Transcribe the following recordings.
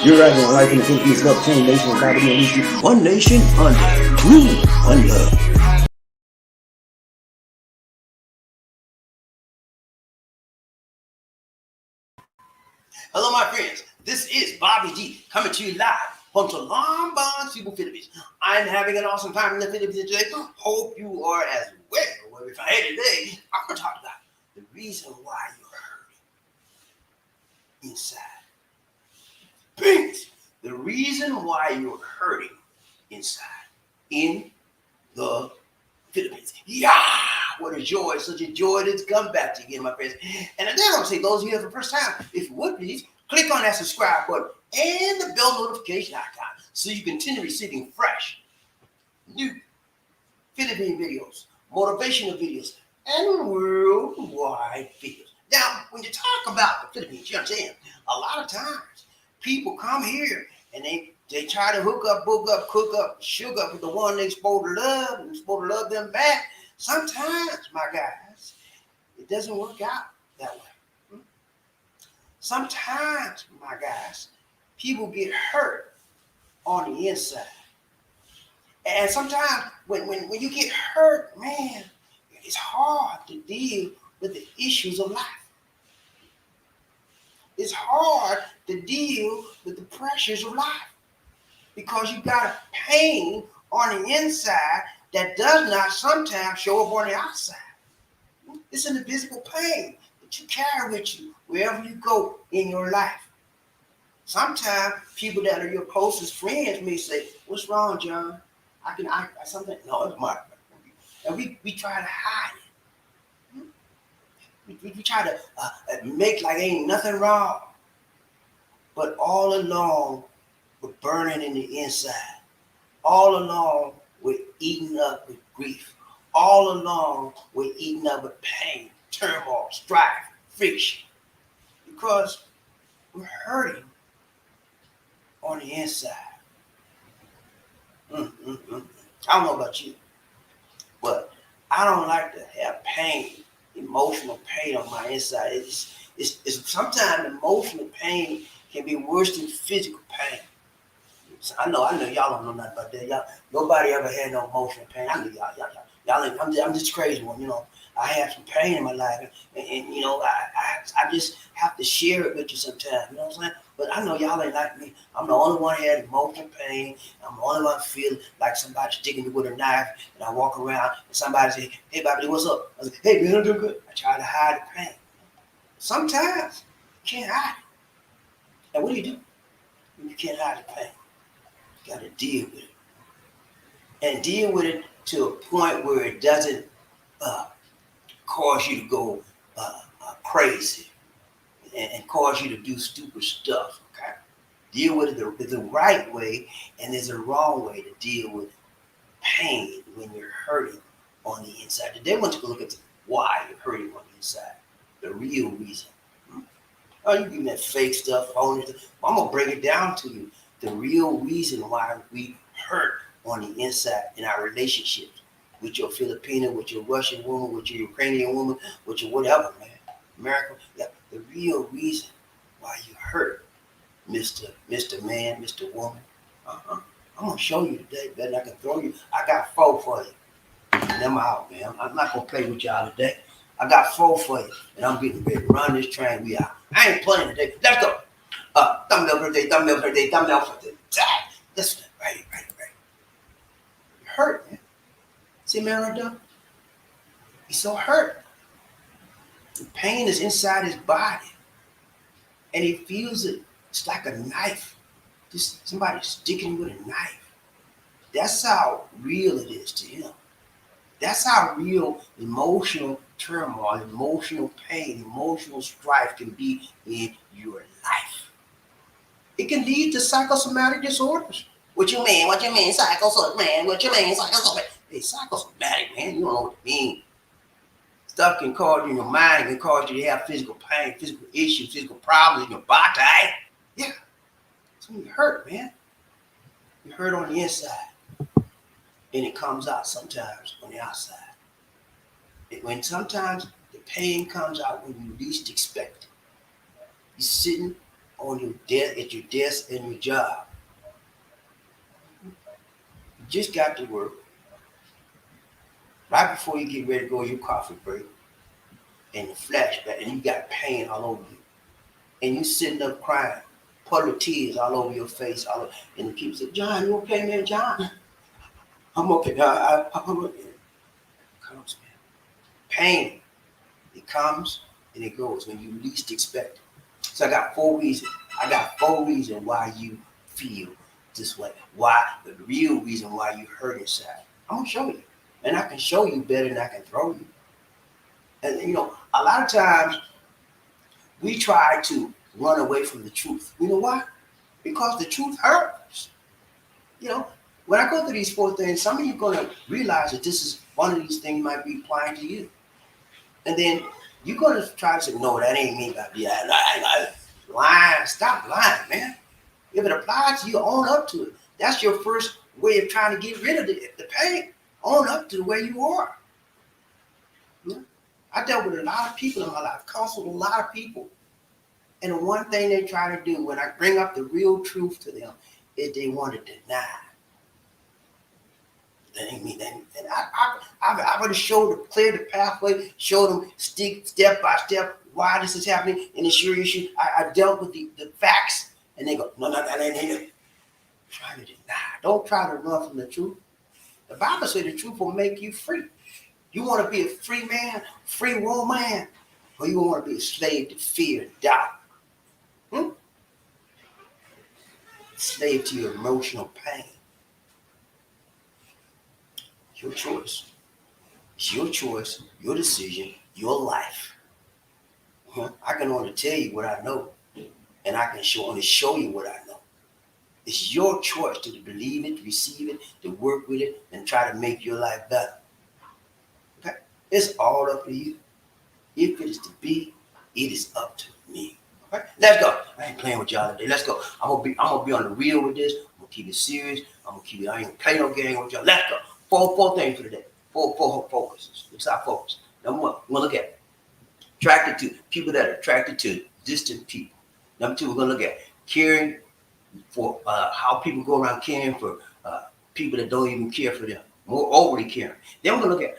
You're right on life in the Philippines, love chain nation, BobbieD and LisaD. One nation under, one love. Hello, my friends. This is BobbieD coming to you live from Talambang, Cebu, Philippines. I'm having an awesome time in the Philippines today. Hope you are as well. Well, if I had today, I'm going to talk about the reason why you're hurting inside. Peace. The reason why you're hurting inside in the Philippines. Yeah, what a joy, such a joy to come back to you again, my friends. And then I want to say, those of you here for the first time, if you would please, click on that subscribe button and the bell notification icon so you continue receiving fresh, new Philippine videos, motivational videos, and worldwide videos. Now, when you talk about the Philippines, you understand, a lot of times people come here and they try to hook up, book up, cook up, sugar up with the one they supposed to love and supposed to love them back. Sometimes, my guys, it doesn't work out that way. Sometimes, my guys, people get hurt on the inside. And sometimes when you get hurt, man, it's hard to deal with the issues of life. It's hard to deal with the pressures of life because you got a pain on the inside that does not sometimes show up on the outside. It's an invisible pain that you carry with you wherever you go in your life. Sometimes people that are your closest friends may say, "What's wrong, John? I something." No, it's my. And we try to hide it. We try to make like ain't nothing wrong. But all along, we're burning in the inside. All along, we're eaten up with grief. All along, we're eaten up with pain, turmoil, strife, friction. Because we're hurting on the inside. I don't know about you, but I don't like to have pain, emotional pain on my inside. It's sometimes emotional pain can be worse than physical pain. So I know y'all don't know nothing about that. Y'all, nobody ever had no emotional pain. I know y'all. I'm just a crazy one, you know. I have some pain in my life, and you know, I just have to share it with you sometimes. You know what I'm saying? But I know y'all ain't like me. I'm the only one who had emotional pain. I'm the only one who feel like somebody sticking me with a knife, and I walk around and somebody say, "Hey, BobbieD, what's up?" I say, "Hey, man, I'm doing good." I try to hide the pain. Sometimes you can't hide it. And what do you do when you can't hide the pain? You got to deal with it, and deal with it to a point where it doesn't cause you to go crazy and cause you to do stupid stuff. Okay, deal with it the right way, and there's a wrong way to deal with pain when you're hurting on the inside. Today, I want you to look at why you're hurting on the inside, the real reason. Oh, you give me that fake stuff, phony stuff. I'm gonna break it down to you. The real reason why we hurt on the inside in our relationships with your Filipino, with your Russian woman, with your Ukrainian woman, with your whatever, man. American, yeah, the real reason why you hurt, Mr. Man, Mr. Woman. I'm gonna show you today, better than I can throw you. I got 4 for you. And I'm out, man. I'm not gonna play with y'all today. I got 4 for you, and I'm getting ready to run this train. We out. I ain't playing today. Let's go. Thumbnail for the day, thumbnail for the day, thumbnail for the day. Listen, right. You hurt, man. See, man, right there? He's so hurt. The pain is inside his body, and he feels it. It's like a knife. Just somebody sticking with a knife. That's how real it is to him. That's how real emotional turmoil, emotional pain, emotional strife can be in your life. It can lead to psychosomatic disorders. What you mean? Psychosomatic, man. What you mean? Psychosomatic. Hey, psychosomatic, man. You don't know what it means. Stuff can cause you in your mind, can cause you to have physical pain, physical issues, physical problems in your body. Yeah. So you hurt, man. You hurt on the inside. And it comes out sometimes on the outside. When sometimes the pain comes out when you least expect it. You're sitting on your desk, at your desk and your job. You just got to work. Right before you get ready to go your coffee break and the flashback, and you got pain all over you. And you sitting up crying, puddle of tears all over your face, and the people say, John, you okay, man? John, I'm okay. I'm okay. It comes, man. Pain, it comes and it goes when you least expect it. So I got four reasons. Why you feel this way. Why, the real reason why you hurt inside. I'm gonna show you. And I can show you better than I can throw you. And a lot of times we try to run away from the truth. You know why? Because the truth hurts. When I go through these four things, some of you are gonna realize that this is one of these things might be applying to you. And then you're gonna try to say, no, that ain't me, Bobby. Lying, stop lying, man. If it applies to you, own up to it. That's your first way of trying to get rid of the pain. Own up to the way you are. I dealt with a lot of people in my life, counseled a lot of people. And the one thing they try to do when I bring up the real truth to them is they want to deny. That ain't me. And I would have showed them, clear the pathway, showed them step by step why this is happening, and it's your issue. I dealt with the facts, and they go, no, that ain't it. Trying to deny. Don't try to run from the truth. The Bible says the truth will make you free. You want to be a free man, free woman, or you want to be a slave to fear and doubt? Slave to your emotional pain. It's your choice. It's your choice, your decision, your life. I can only tell you what I know, and I can only show you what I know. It's your choice to believe it, receive it, to work with it, and try to make your life better. Okay? It's all up to you. If it is to be, it is up to me. Okay? Let's go. I ain't playing with y'all today. Let's go. I'm gonna be on the real with this. I'm gonna keep it serious. I ain't gonna play no game with y'all. Let's go. Four things for today. Four focuses. It's our focus. Number one, we're gonna look at people that are attracted to distant people. Number two, we're gonna look at caring for how people go around caring for people that don't even care for them, more overly caring. Then we're gonna look at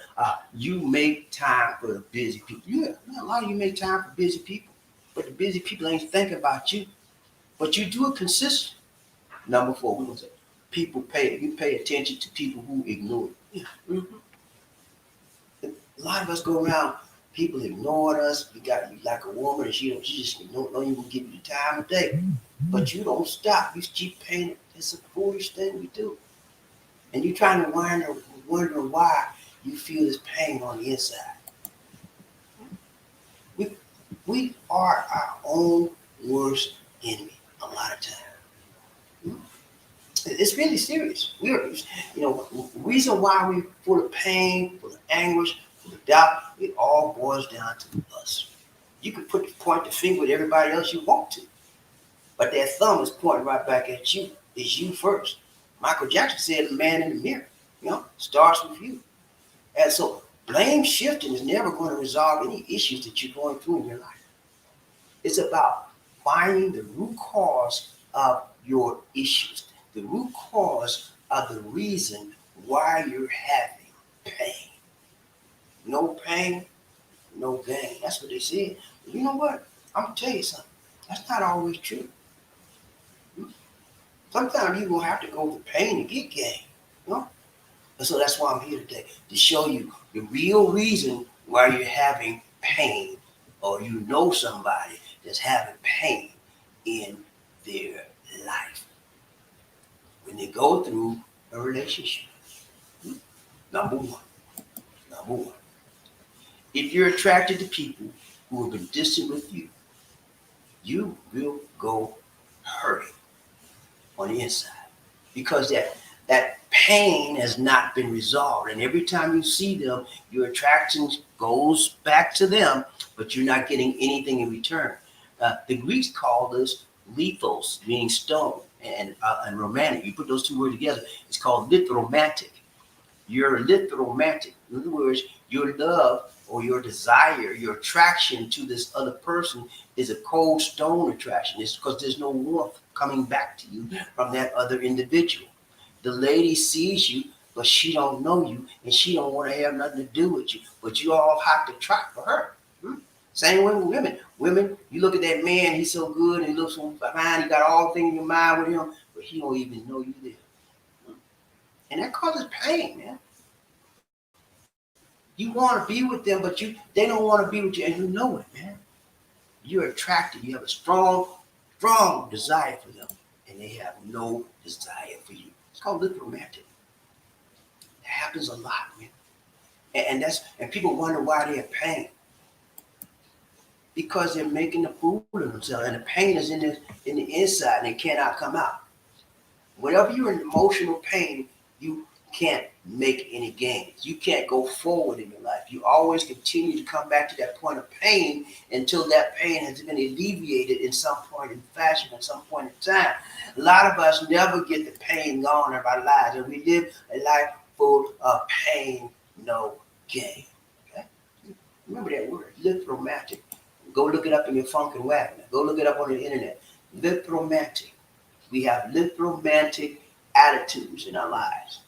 you make time for the busy people. Yeah, a lot of you make time for busy people, but the busy people ain't thinking about you. But you do it consistently. Number four, we're gonna say you pay attention to people who ignore you. Yeah. A lot of us go around, people ignoring us. You like a woman and she just don't even give you the time of day. But you don't stop. You keep paying it. It's a foolish thing we do. And you're trying to wonder why you feel this pain on the inside. We are our own worst enemy a lot of times. It's really serious. Reason why we're full of pain, full of anguish, full of doubt, it all boils down to us. You can point the finger at everybody else you want to, but that thumb is pointing right back at you. It's you first. Michael Jackson said, "The man in the mirror," starts with you. And so blame shifting is never going to resolve any issues that you're going through in your life. It's about finding the root cause of your issues, the root cause of the reason why you're having pain. No pain, no gain. That's what they said. But you know what? I'm going to tell you something. That's not always true. Sometimes you're going to have to go through pain to get gain. And so that's why I'm here today, to show you the real reason why you're having pain, or somebody that's having pain in their life when they go through a relationship. Number one, if you're attracted to people who have been distant with you, you will go hurting on the inside, because that pain has not been resolved. And every time you see them, your attraction goes back to them, but you're not getting anything in return. The Greeks called this lithos, meaning stone, and romantic. You put those two words together, it's called lithromantic. You're lithromantic. In other words, your love or your desire, your attraction to this other person is a cold stone attraction. It's because there's no warmth coming back to you from that other individual. The lady sees you, but she don't know you, and she don't want to have nothing to do with you. But you all have to try for her. Same way with women. Women, you look at that man, he's so good, and he looks so fine, you got all things in your mind with him, but he don't even know you there. And that causes pain, man. You want to be with them, but they don't want to be with you, and you know it, man. You're attracted. You have a strong desire for them, and they have no desire for you. It's called little romantic. It happens a lot, man. And people wonder why they have pain. Because they're making a fool of themselves, and the pain is in the inside, and it cannot come out. Whenever you're in emotional pain, you can't make any gains. You can't go forward in your life. You always continue to come back to that point of pain until that pain has been alleviated in some point in fashion, at some point in time. A lot of us never get the pain gone of our lives, and we live a life full of pain, no gain. Okay? Remember that word, litromantic. Go look it up in your Funkin' Wagner. Go look it up on the internet. Litromantic. We have litromantic attitudes in our lives.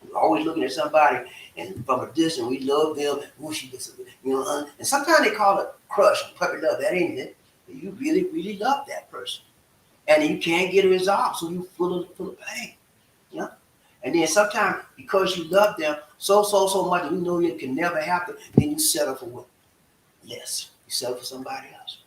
We're always looking at somebody, and from a distance, we love them. Ooh, she gets, and sometimes they call it crush and puppy love. That ain't it. You really, really love that person, and you can't get it resolved, so you're full of pain. Yeah. And then sometimes because you love them so much, you know it can never happen, then you settle for what? Less. You settle for somebody else.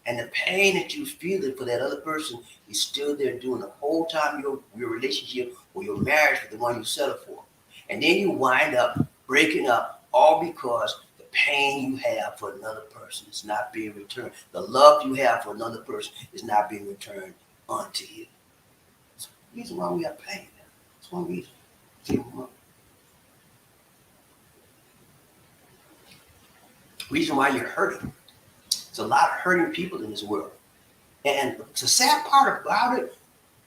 And the pain that you're feeling for that other person is still there doing the whole time your relationship or your marriage with the one you settle for. And then you wind up breaking up all because the pain you have for another person is not being returned. The love you have for another person is not being returned unto you. That's the reason why we have pain. That's one reason. Reason why you're hurting. There's a lot of hurting people in this world. And the sad part about it,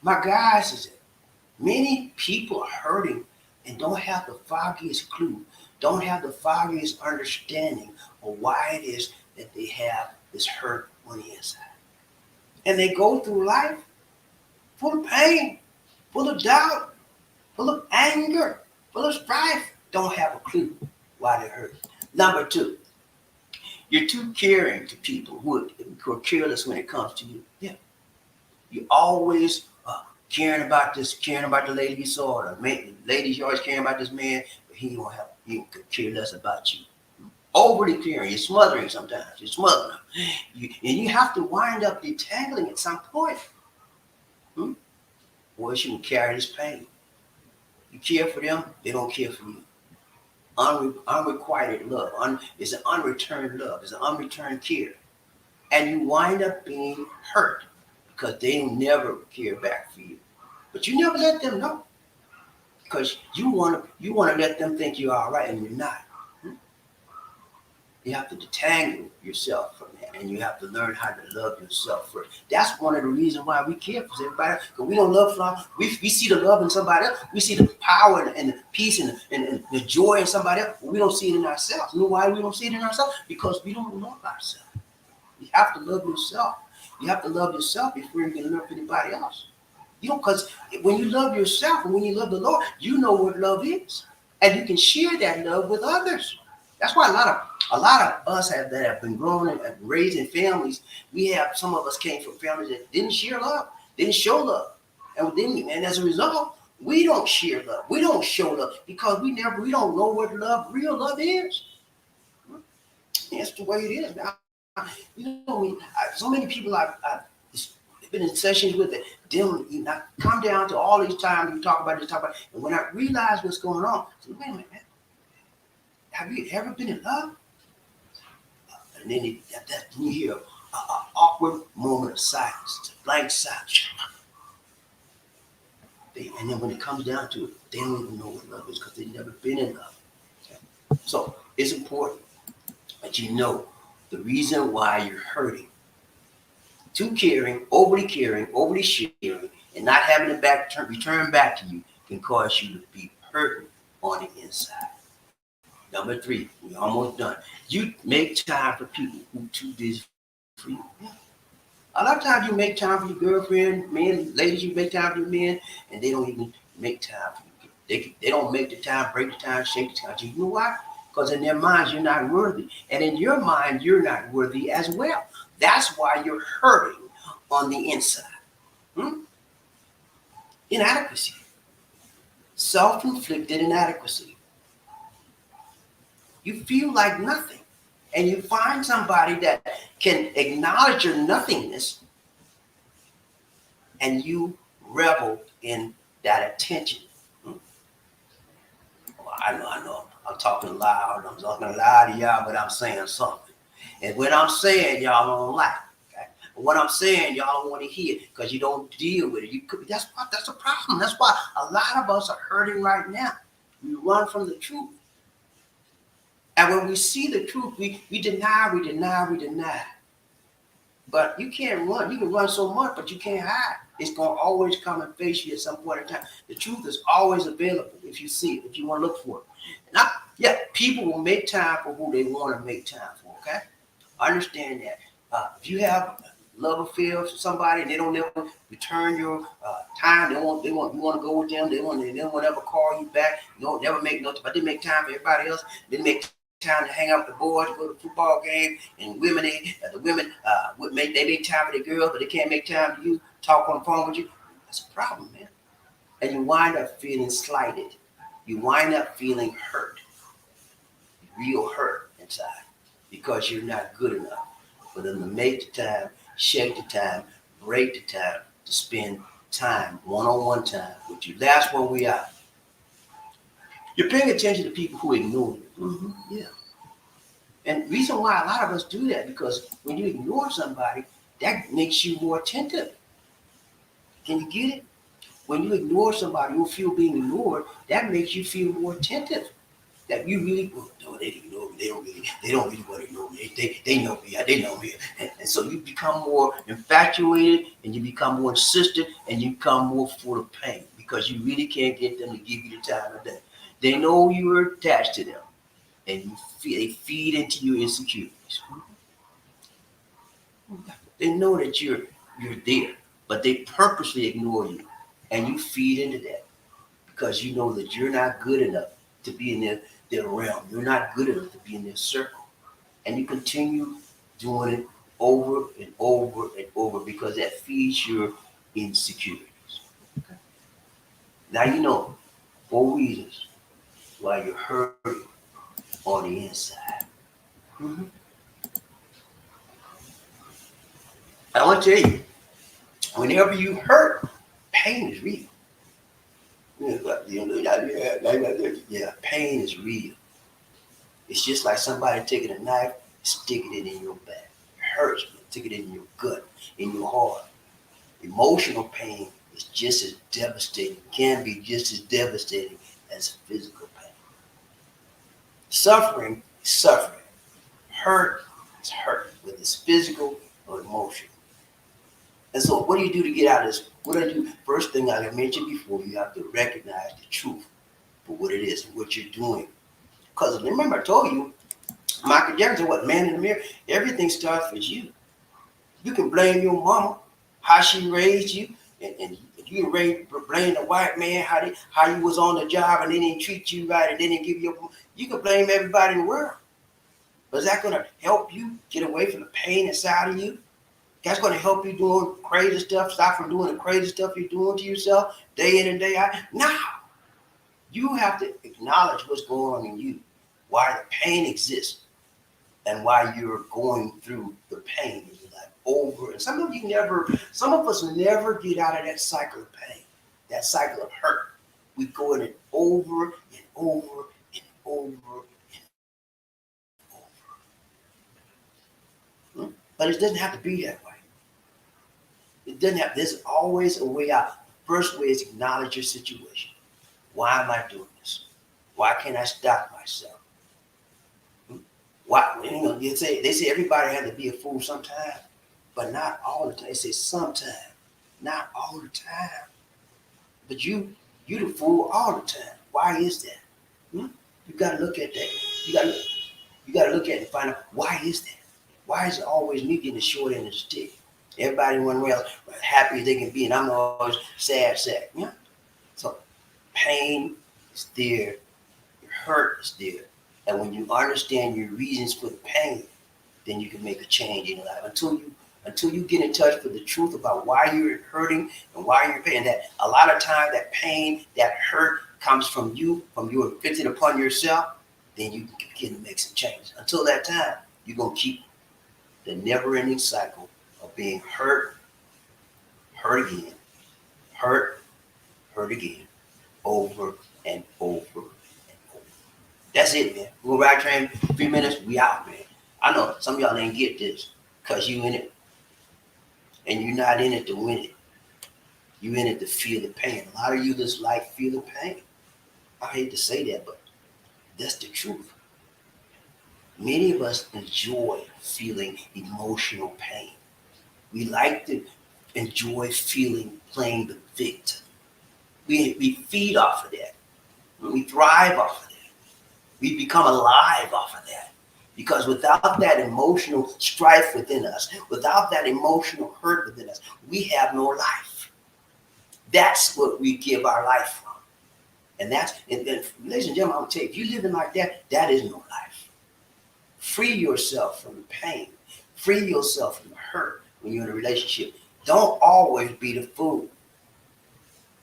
my guys, is that many people are hurting and don't have the foggiest clue, don't have the foggiest understanding of why it is that they have this hurt on the inside. And they go through life full of pain, full of doubt, full of anger, full of strife, don't have a clue why they're hurting. Number two, you're too caring to people who are careless when it comes to you. Yeah. You're always caring about this, caring about the lady you saw, or ladies, you're always caring about this man, but he could care less about you. Overly caring, you're smothering sometimes. You're smothering them. And you have to wind up detangling at some point. Or you can carry this pain. You care for them, they don't care for you. Unrequited love. It's an unreturned love. It's an unreturned care. And you wind up being hurt because they never care back for you. But you never let them know. Because you want to let them think you're all right and you're not. You have to detangle yourself from that, and you have to learn how to love yourself first. That's one of the reasons why we care for everybody, because we don't love flaws. We see the love in somebody else. We see the power and the peace and the joy in somebody else. But we don't see it in ourselves. You know why we don't see it in ourselves? Because we don't love ourselves. You have to love yourself. You have to love yourself before you can love anybody else. Because when you love yourself and when you love the Lord, you know what love is, and you can share that love with others. That's why a lot of us that have been grown and raised in families, some of us came from families that didn't share love, didn't show love. And as a result, we don't share love. We don't show love because we don't know what real love is. That's the way it is now. So many people I've been in sessions with it, I come down to all these times we talk about this, and when I realize what's going on, I say, wait a minute, man. Have you ever been in love? And then you hear an awkward moment of silence, blank silence. And then when it comes down to it, they don't even know what love is because they've never been in love. Okay? So it's important that you know the reason why you're hurting. Too caring, overly sharing, and not having it return back to you can cause you to be hurting on the inside. Number three, we almost done. You make time for people who too busy for you. Yeah. A lot of times you make time for your girlfriend, men, ladies, you make time for your men, and they don't even make time for you. They don't make the time, break the time, shake the time. You know why? Because in their minds, you're not worthy. And in your mind, you're not worthy as well. That's why you're hurting on the inside. Hmm? Inadequacy. Self-inflicted inadequacy. You feel like nothing. And you find somebody that can acknowledge your nothingness, and you revel in that attention. Well, I know. I'm talking loud. I'm talking loud to y'all, but I'm saying something. And what I'm saying, y'all don't like. Okay? What I'm saying, y'all don't want to hear because you don't deal with it. That's the problem. That's why a lot of us are hurting right now. We run from the truth. And when we see the truth, we deny. But you can't run. You can run so much, but you can't hide. It's going to always come and face you at some point in time. The truth is always available if you see it, if you want to look for it. Now, yeah, people will make time for who they want to make time for, okay? Understand that. If you have love affair for somebody and they don't ever return your time, you want to go with them, they don't ever call you back, never make no, but they make time for everybody else, they make time to hang out with the boys, go to the football game, and women, the women, they make time for the girls, but they can't make time for you, talk on the phone with you. That's a problem, man. And you wind up feeling slighted. You wind up feeling hurt, real hurt inside, because you're not good enough for them to make the time, shake the time, break the time to spend time, one-on-one time with you. That's where we are. You're paying attention to people who ignore you. Mm-hmm. Yeah. And the reason why a lot of us do that, because when you ignore somebody, that makes you more attentive. Can you get it? When you ignore somebody, you feel being ignored, that makes you feel more attentive. That you really, no, they didn't know me. They don't really want to know me. They know me. They know me. And so you become more infatuated, and you become more insistent, and you become more full of pain because you really can't get them to give you the time of day. They know you are attached to them, and they feed into your insecurities. They know that you're there, but they purposely ignore you, and you feed into that because you know that you're not good enough to be in their realm. You're not good enough to be in their circle, and you continue doing it over and over and over because that feeds your insecurities. Okay. Now you know 4 reasons why you're hurting on the inside. Mm-hmm. I want to tell you, whenever you hurt, pain is real. Yeah, pain is real. It's just like somebody taking a knife, sticking it in your back. It hurts, man. Stick it in your gut, in your heart. Emotional pain is just as devastating, can be just as devastating as physical pain. Suffering is suffering. Hurt is hurt, whether it's physical or emotional. And so what do you do to get out of this? What do I do? First thing I mentioned before, you have to recognize the truth for what it is and what you're doing. Because remember I told you, Michael Jackson, what, man in the mirror, everything starts with you. You can blame your mama, how she raised you, and you can blame the white man, how you was on the job and they didn't treat you right and they didn't give you, you can blame everybody in the world. But is that going to help you get away from the pain inside of you? That's going to help you doing crazy stuff, stop from doing the crazy stuff you're doing to yourself day in and day out? No. You have to acknowledge what's going on in you, why the pain exists, and why you're going through the pain. Like over, and some of us never get out of that cycle of pain, that cycle of hurt. We go in it over and over and over and over. But it doesn't have to be that way. It doesn't have. There's always a way out. First way is acknowledge your situation. Why am I doing this? Why can't I stop myself? Why? They say everybody has to be a fool sometime, but not all the time. They say sometime, not all the time. But you the fool all the time. Why is that? You got to look at that. You gotta look at it and find out why is that? Why is it always me getting the short end of the stick? Everybody one else happy as they can be, and I'm always sad. Yeah. So pain is there, your hurt is there. And when you understand your reasons for the pain, then you can make a change in your life. Until you get in touch with the truth about why you're hurting and why you're pain, that a lot of times that pain, that hurt comes from you inflicted upon yourself, then you can begin to make some changes. Until that time, you're gonna keep the never-ending cycle of being hurt again, hurt again, over and over and over. That's it, man. We're gonna ride train 3 minutes, we out, man. I know some of y'all ain't get this because you in it, and you're not in it to win it. You in it to feel the pain. A lot of you just like feel the pain. I hate to say that, but that's the truth. Many of us enjoy feeling emotional pain. We like to enjoy playing the victim. We feed off of that. We thrive off of that. We become alive off of that. Because without that emotional strife within us, without that emotional hurt within us, we have no life. That's what we give our life from. And ladies and gentlemen, I'm gonna tell you, if you're living like that, that is no life. Free yourself from the pain. Free yourself from the hurt when you're in a relationship. Don't always be the fool.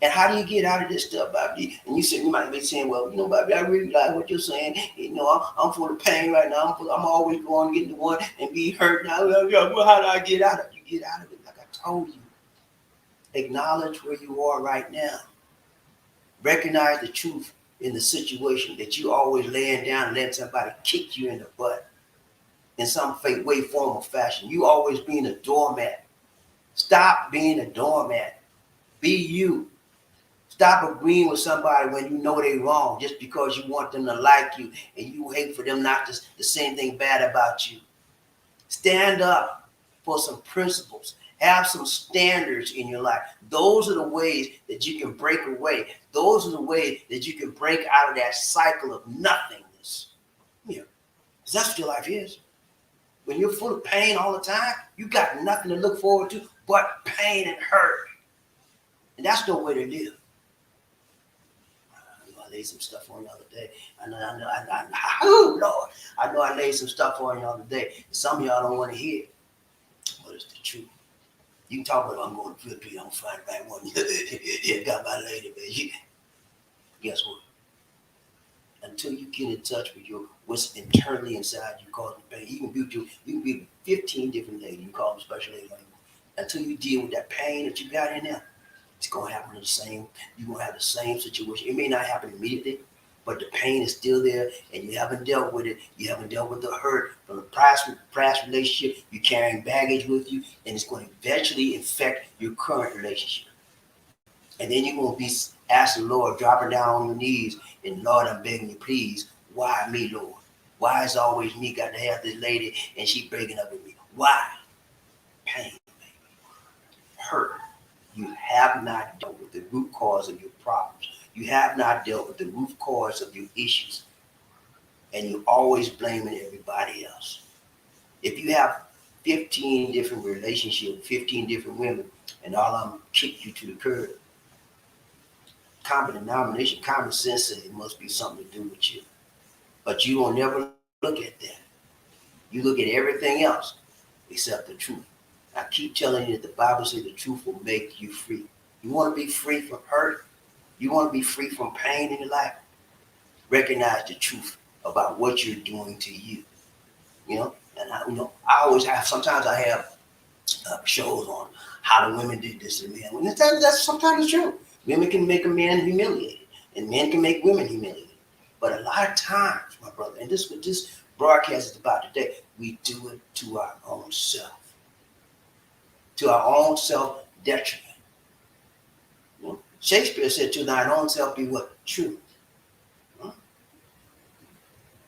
And how do you get out of this stuff, Bobby? And you might be saying, well, Bobby, I really like what you're saying. I'm full of pain right now. I'm always going to get the one and be hurt now. Well, how do I get out of it? You get out of it like I told you. Acknowledge where you are right now. Recognize the truth in the situation that you always laying down and letting somebody kick you in the butt in some fake way, form, or fashion. You always being a doormat. Stop being a doormat. Be you. Stop agreeing with somebody when you know they're wrong just because you want them to like you and you hate for them not to say anything bad about you. Stand up for some principles. Have some standards in your life. Those are the ways that you can break away. Those are the ways that you can break out of that cycle of nothingness. Yeah, because that's what your life is. When you're full of pain all the time, you got nothing to look forward to but pain and hurt. And that's no way to live. I laid some stuff on you the other day. Oh Lord, I know I laid some stuff on you the other day. Some of y'all don't want to hear it, but it's the truth. You can talk about I'm going to Philippine, I'm flying back one. Yeah, got my lady, man. Guess what? Until you get in touch with what's internally inside you causing pain, you can be 15 different ladies. You call them special ladies. Until you deal with that pain that you got in there, it's gonna happen the same. You're gonna have the same situation. It may not happen immediately, but the pain is still there, and you haven't dealt with it. You haven't dealt with the hurt from the past relationship. You're carrying baggage with you, and it's going to eventually infect your current relationship. And then you're gonna be asking the Lord, dropping down on your knees, and Lord, I'm begging you, please, why me, Lord? Why is always me got to have this lady and she breaking up with me? Why? Pain, hurt. You have not dealt with the root cause of your problems. You have not dealt with the root cause of your issues. And you're always blaming everybody else. If you have 15 different relationships, 15 different women, and all of them kick you to the curb, common denomination, common sense says it must be something to do with you. But you will never look at that. You look at everything else except the truth. I keep telling you that the Bible says the truth will make you free. You want to be free from hurt? You want to be free from pain in your life? Recognize the truth about what you're doing to you. And I always have, sometimes I have shows on how the women did this to men. And that's sometimes true. Women can make a man humiliated, and men can make women humiliated. But a lot of times, my brother, and this is what this broadcast is about today, we do it to our own self. To our own self detriment. Shakespeare said, to thine own self be what? True.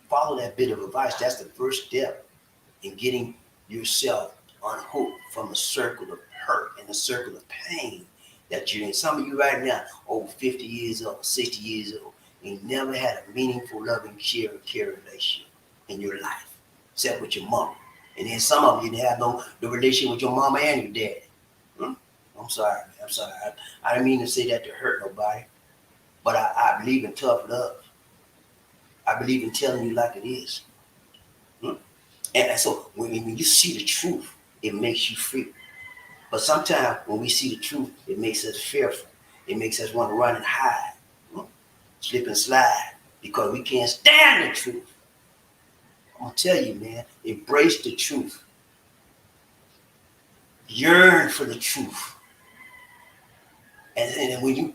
Follow that bit of advice. That's the first step in getting yourself unhooked from a circle of hurt and a circle of pain that you're in. Some of you right now, over 50 years old, 60 years old, ain't never had a meaningful, loving, care relationship. in your life, except with your mom. And then some of you didn't have the relationship with your mama and your dad. Hmm? I'm sorry, man. I'm sorry. I didn't mean to say that to hurt nobody, but I believe in tough love. I believe in telling you like it is. Hmm? And so when you see the truth, it makes you free. But sometimes when we see the truth, it makes us fearful. It makes us want to run and hide, slip and slide, because we can't stand the truth. I'm going to tell you, man, embrace the truth. Yearn for the truth. And when you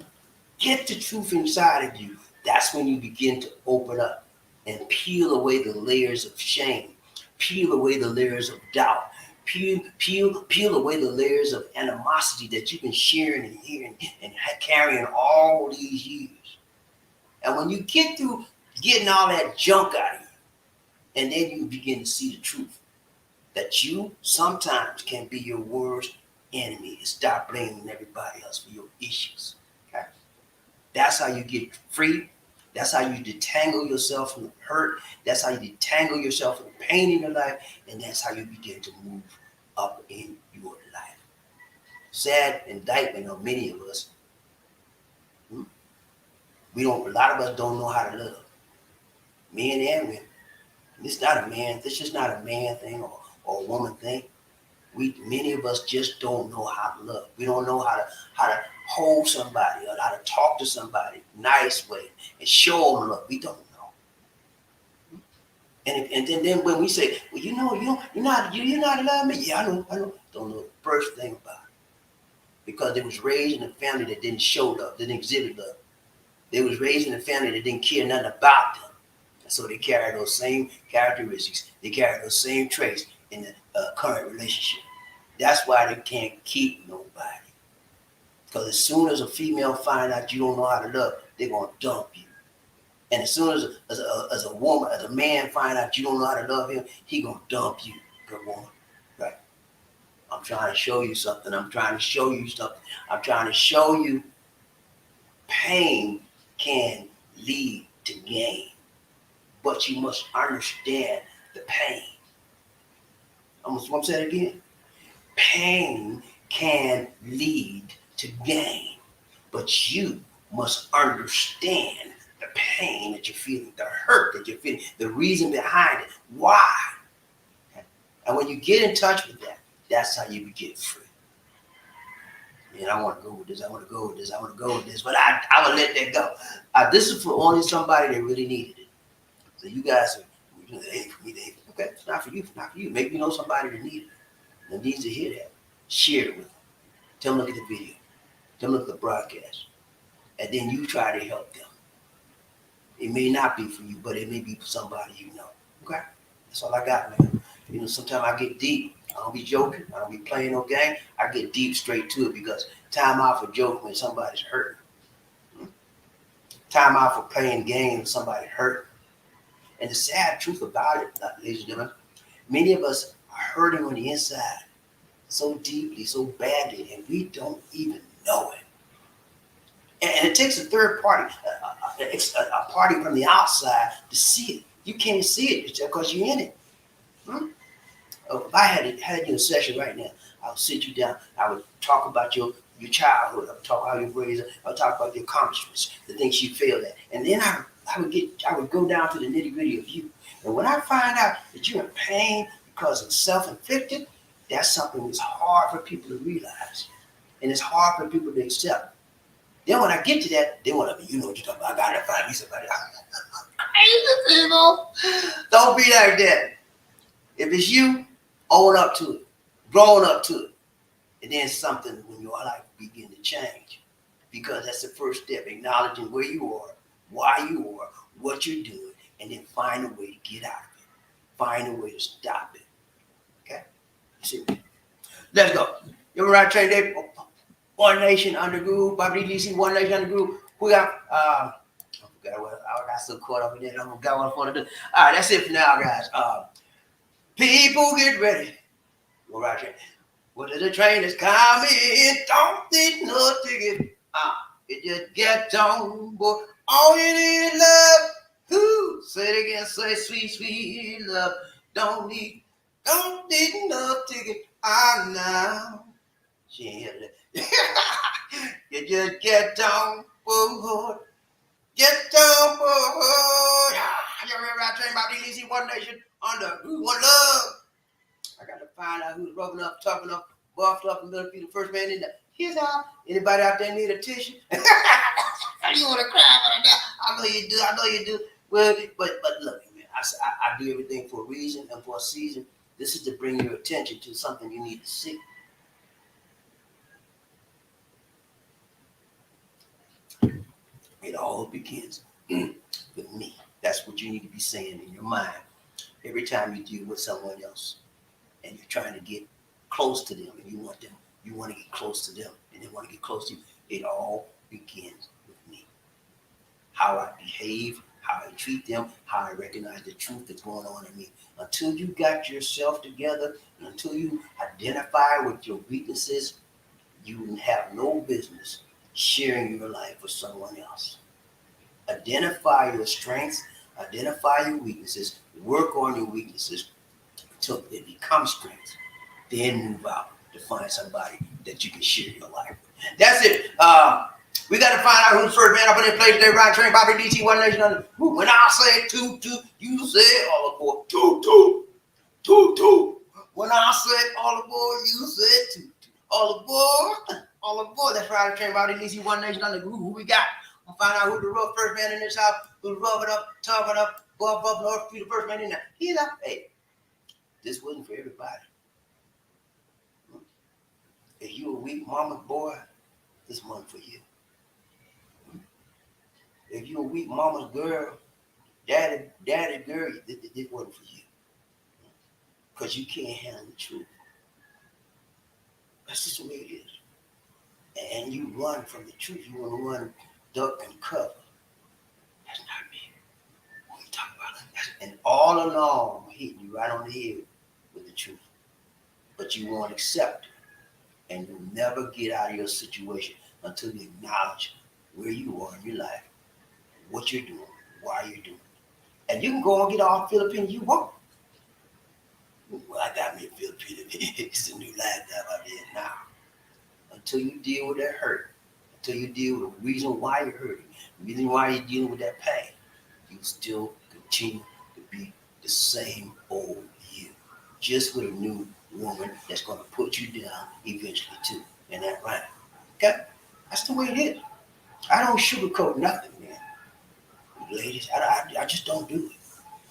get the truth inside of you, that's when you begin to open up and peel away the layers of shame, peel away the layers of doubt, peel away the layers of animosity that you've been sharing and hearing and carrying all these years. And when you get through getting all that junk out of you, and then you begin to see the truth, that you sometimes can be your worst enemy and stop blaming everybody else for your issues. Okay? That's how you get free. That's how you detangle yourself from the hurt. That's how you detangle yourself from the pain in your life. And that's how you begin to move up in your life. Sad indictment of many of us. A lot of us don't know how to love. Men and women. It's not a man. This is not a man thing or a woman thing. Many of us just don't know how to love. We don't know how to hold somebody or how to talk to somebody nice way and show them love. We don't know. And then when we say, well, you're not loving me. Yeah, I know. Don't know the first thing about it. Because they was raised in a family that didn't show love, didn't exhibit love. They was raised in a family that didn't care nothing about them. And so they carry those same characteristics. They carry those same traits in the current relationship. That's why they can't keep nobody. Because as soon as a female find out you don't know how to love, they're going to dump you. And as soon as a woman, as a man find out you don't know how to love him, he going to dump you, good woman. Right? I'm trying to show you something. I'm trying to show you pain can lead to gain. But you must understand the pain. I'm going to say it again. Pain can lead to gain, but you must understand the pain that you're feeling, the hurt that you're feeling, the reason behind it, why. And when you get in touch with that, that's how you get free. Man, I want to go with this, but I will let that go. This is for only somebody that really needed it. So you guys are, it ain't for me, okay, it's not for you, Maybe you know somebody that needed it. That needs to hear that. Share it with them. Tell them look at the video. Tell them look at the broadcast. And then you try to help them. It may not be for you, but it may be for somebody you know. Okay? That's all I got, man. Sometimes I get deep. I don't be joking. I don't be playing no game. I get deep straight to it because time out for joking when somebody's hurt. Time out for playing games when somebody's hurt. And the sad truth about it, ladies and gentlemen, many of us are hurting on the inside so deeply, so badly, and we don't even know it. And it takes a third party, a party from the outside to see it. You can't see it because you're in it. If I had you in a session right now, I would sit you down. I would talk about your childhood. I would talk about how you were raised. I would talk about your accomplishments, the things you failed at. And then I would go down to the nitty-gritty of you. And when I find out that you're in pain because it's self-inflicted, that's something that's hard for people to realize. And it's hard for people to accept. Then when I get to that, they want to be, you know what you're talking about. I got to find me somebody. Don't be like that. If it's you, own up to it. Grown up to it. And then something when your life begin to change. Because that's the first step, acknowledging where you are, why you are, what you're doing, and then find a way to get out of it. Find a way to stop it. Okay? See? Let's go. You ever ride train day? One Nation Under Groove, BobbieD, LisaD, One Nation Under Groove. We got, I forgot what, I got so caught up in that. I forgot what I wanted to do. All right, that's it for now, guys. People get ready. We'll ride train. What is the train is coming? Don't need no ticket. It just gets on board. All you need is love. Ooh, say it again, say sweet, sweet love. Don't need enough to get on now. She ain't hear that. You just get down, boy. Get down, boy. You remember I trained about easy one nation under one love. I got to find out who's rubbing up, toughen up, buffed up, and gonna be the first man in there. Here's how. Anybody out there need a tissue? You want to cry right now? I know you do. I know you do. Well, but look, man, I do everything for a reason and for a season. This is to bring your attention to something you need to see. It all begins with me. That's what you need to be saying in your mind every time you deal with someone else and you're trying to get close to them and you want to get close to them and they want to get close to you. It all begins with me. How I behave, how I treat them, how I recognize the truth that's going on in me. Until you got yourself together and until you identify with your weaknesses, you have no business sharing your life with someone else. Identify your strengths, identify your weaknesses, work on your weaknesses until they become strengths. Then move out to find somebody that you can share your life with. That's it. We got to find out who's the first man up in that place. They ride train, Bobby DT, one nation under. When I say toot toot, you say all aboard. Toot toot, toot toot. When I say all aboard, you say toot toot. All aboard, all aboard. That's right, train, Bobby DT, one nation under. Who we got? We'll find out who's the real first man in this house, who's rubbing up, talking up, buff up, north, be the first man in there. He's up. Hey, this wasn't for everybody. If you a weak mama's boy, this one for you. If you a weak mama's girl, daddy girl, this wasn't for you. Because you can't handle the truth. That's just the way it is. And you run from the truth. You want to run, duck, and cover. That's not me. What are you talking about? And all along, I'm hitting you right on the head with the truth. But you won't accept it. And you'll never get out of your situation until you acknowledge where you are in your life, what you're doing, why you're doing it. And you can go and get all Philippine you want. Well, I got me a Philippine. It's a new lifestyle out there now. Until you deal with that hurt, until you deal with the reason why you're hurting, the reason why you're dealing with that pain, you still continue to be the same old you. Just with a new woman that's going to put you down eventually too. And that right. Okay? That's the way it is. I don't sugarcoat nothing, man. Ladies, I just don't do it.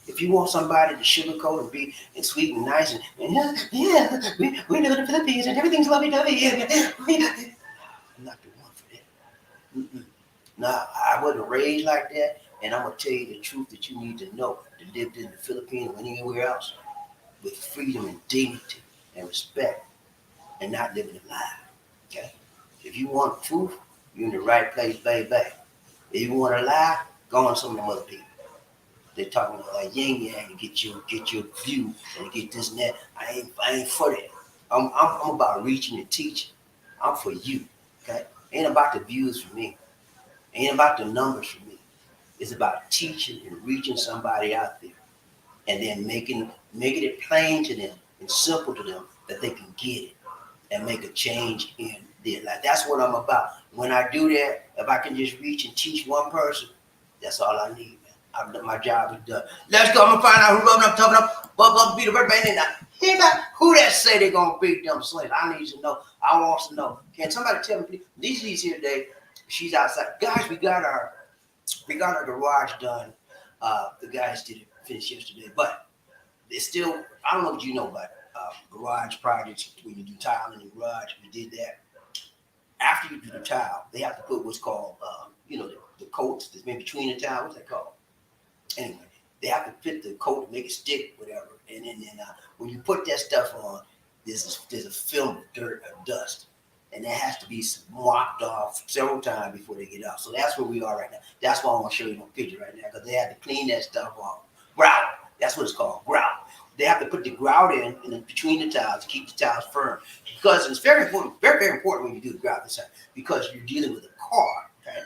If you want somebody to sugarcoat and be and sweet and nice and we live in the Philippines and everything's lovey-dovey. I'm not the one for that. Mm-mm. Nah, I wasn't raised like that, and I'm going to tell you the truth that you need to know that lived in the Philippines or anywhere else with freedom and dignity and respect and not living a lie. Okay? If you want truth, you're in the right place, baby. If you want to lie, go on some of them other people. They're talking about like yin yang and get your view and get this and that. I ain't for that. I'm about reaching and teaching. I'm for you. Okay? Ain't about the views for me. Ain't about the numbers for me. It's about teaching and reaching somebody out there and then making it plain to them and simple to them that they can get it and make a change in their life. That's what I'm about. When I do that, if I can just reach and teach one person, that's all I need, man. My job is done. Let's go. I'm going to find out who's rubbing up, talking up, buff, be the first man in there. Who that say they're going to beat them slaves? I need to know. I want to know. Can somebody tell me, please? Lisa's here today. She's outside. Guys, we got our garage done. The guys did it finish yesterday, but it's still, I don't know what you know about garage projects when you do tile in the garage. We did that. After you do the tile, they have to put what's called, the coats that's in between the tile. What's that called? Anyway, they have to fit the coat to make it stick, whatever. And then when you put that stuff on, there's a film of dirt or dust. And that has to be mopped off several times before they get out. So that's where we are right now. That's why I want to show you a picture right now, because they have to clean that stuff off. Grout. That's what it's called, grout. They have to put the grout in between the tiles to keep the tiles firm. Because it's very important, very, very important when you do the grout this time, because you're dealing with a car, okay?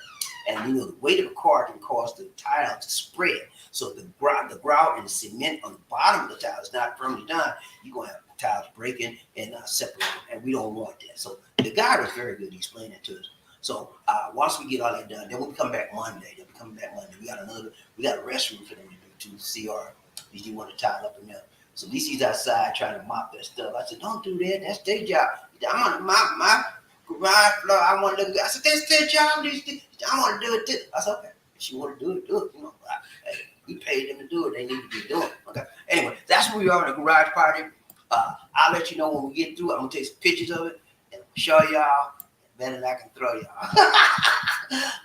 And you know, the weight of a car can cause the tile to spread. So the grout and the cement on the bottom of the tile is not firmly done. You're gonna have tiles breaking and separating, and we don't want that. So the guy was very good explaining it to us. So once we get all that done, then we'll come back Monday. They'll be coming back Monday. We got a restroom for them to do to CR. If you want to tile up in there. So Lisa's outside trying to mop that stuff. I said, don't do that. That's their job. I'm on my garage floor. I want to do it. I said, that's their job. I want to do it too. I said, okay. If you want to do it, do it. You know, hey, we paid them to do it. They need to be doing it. Okay. Anyway, that's where we are in the garage party. I'll let you know when we get through. I'm gonna take some pictures of it and show y'all. Better than I can throw y'all.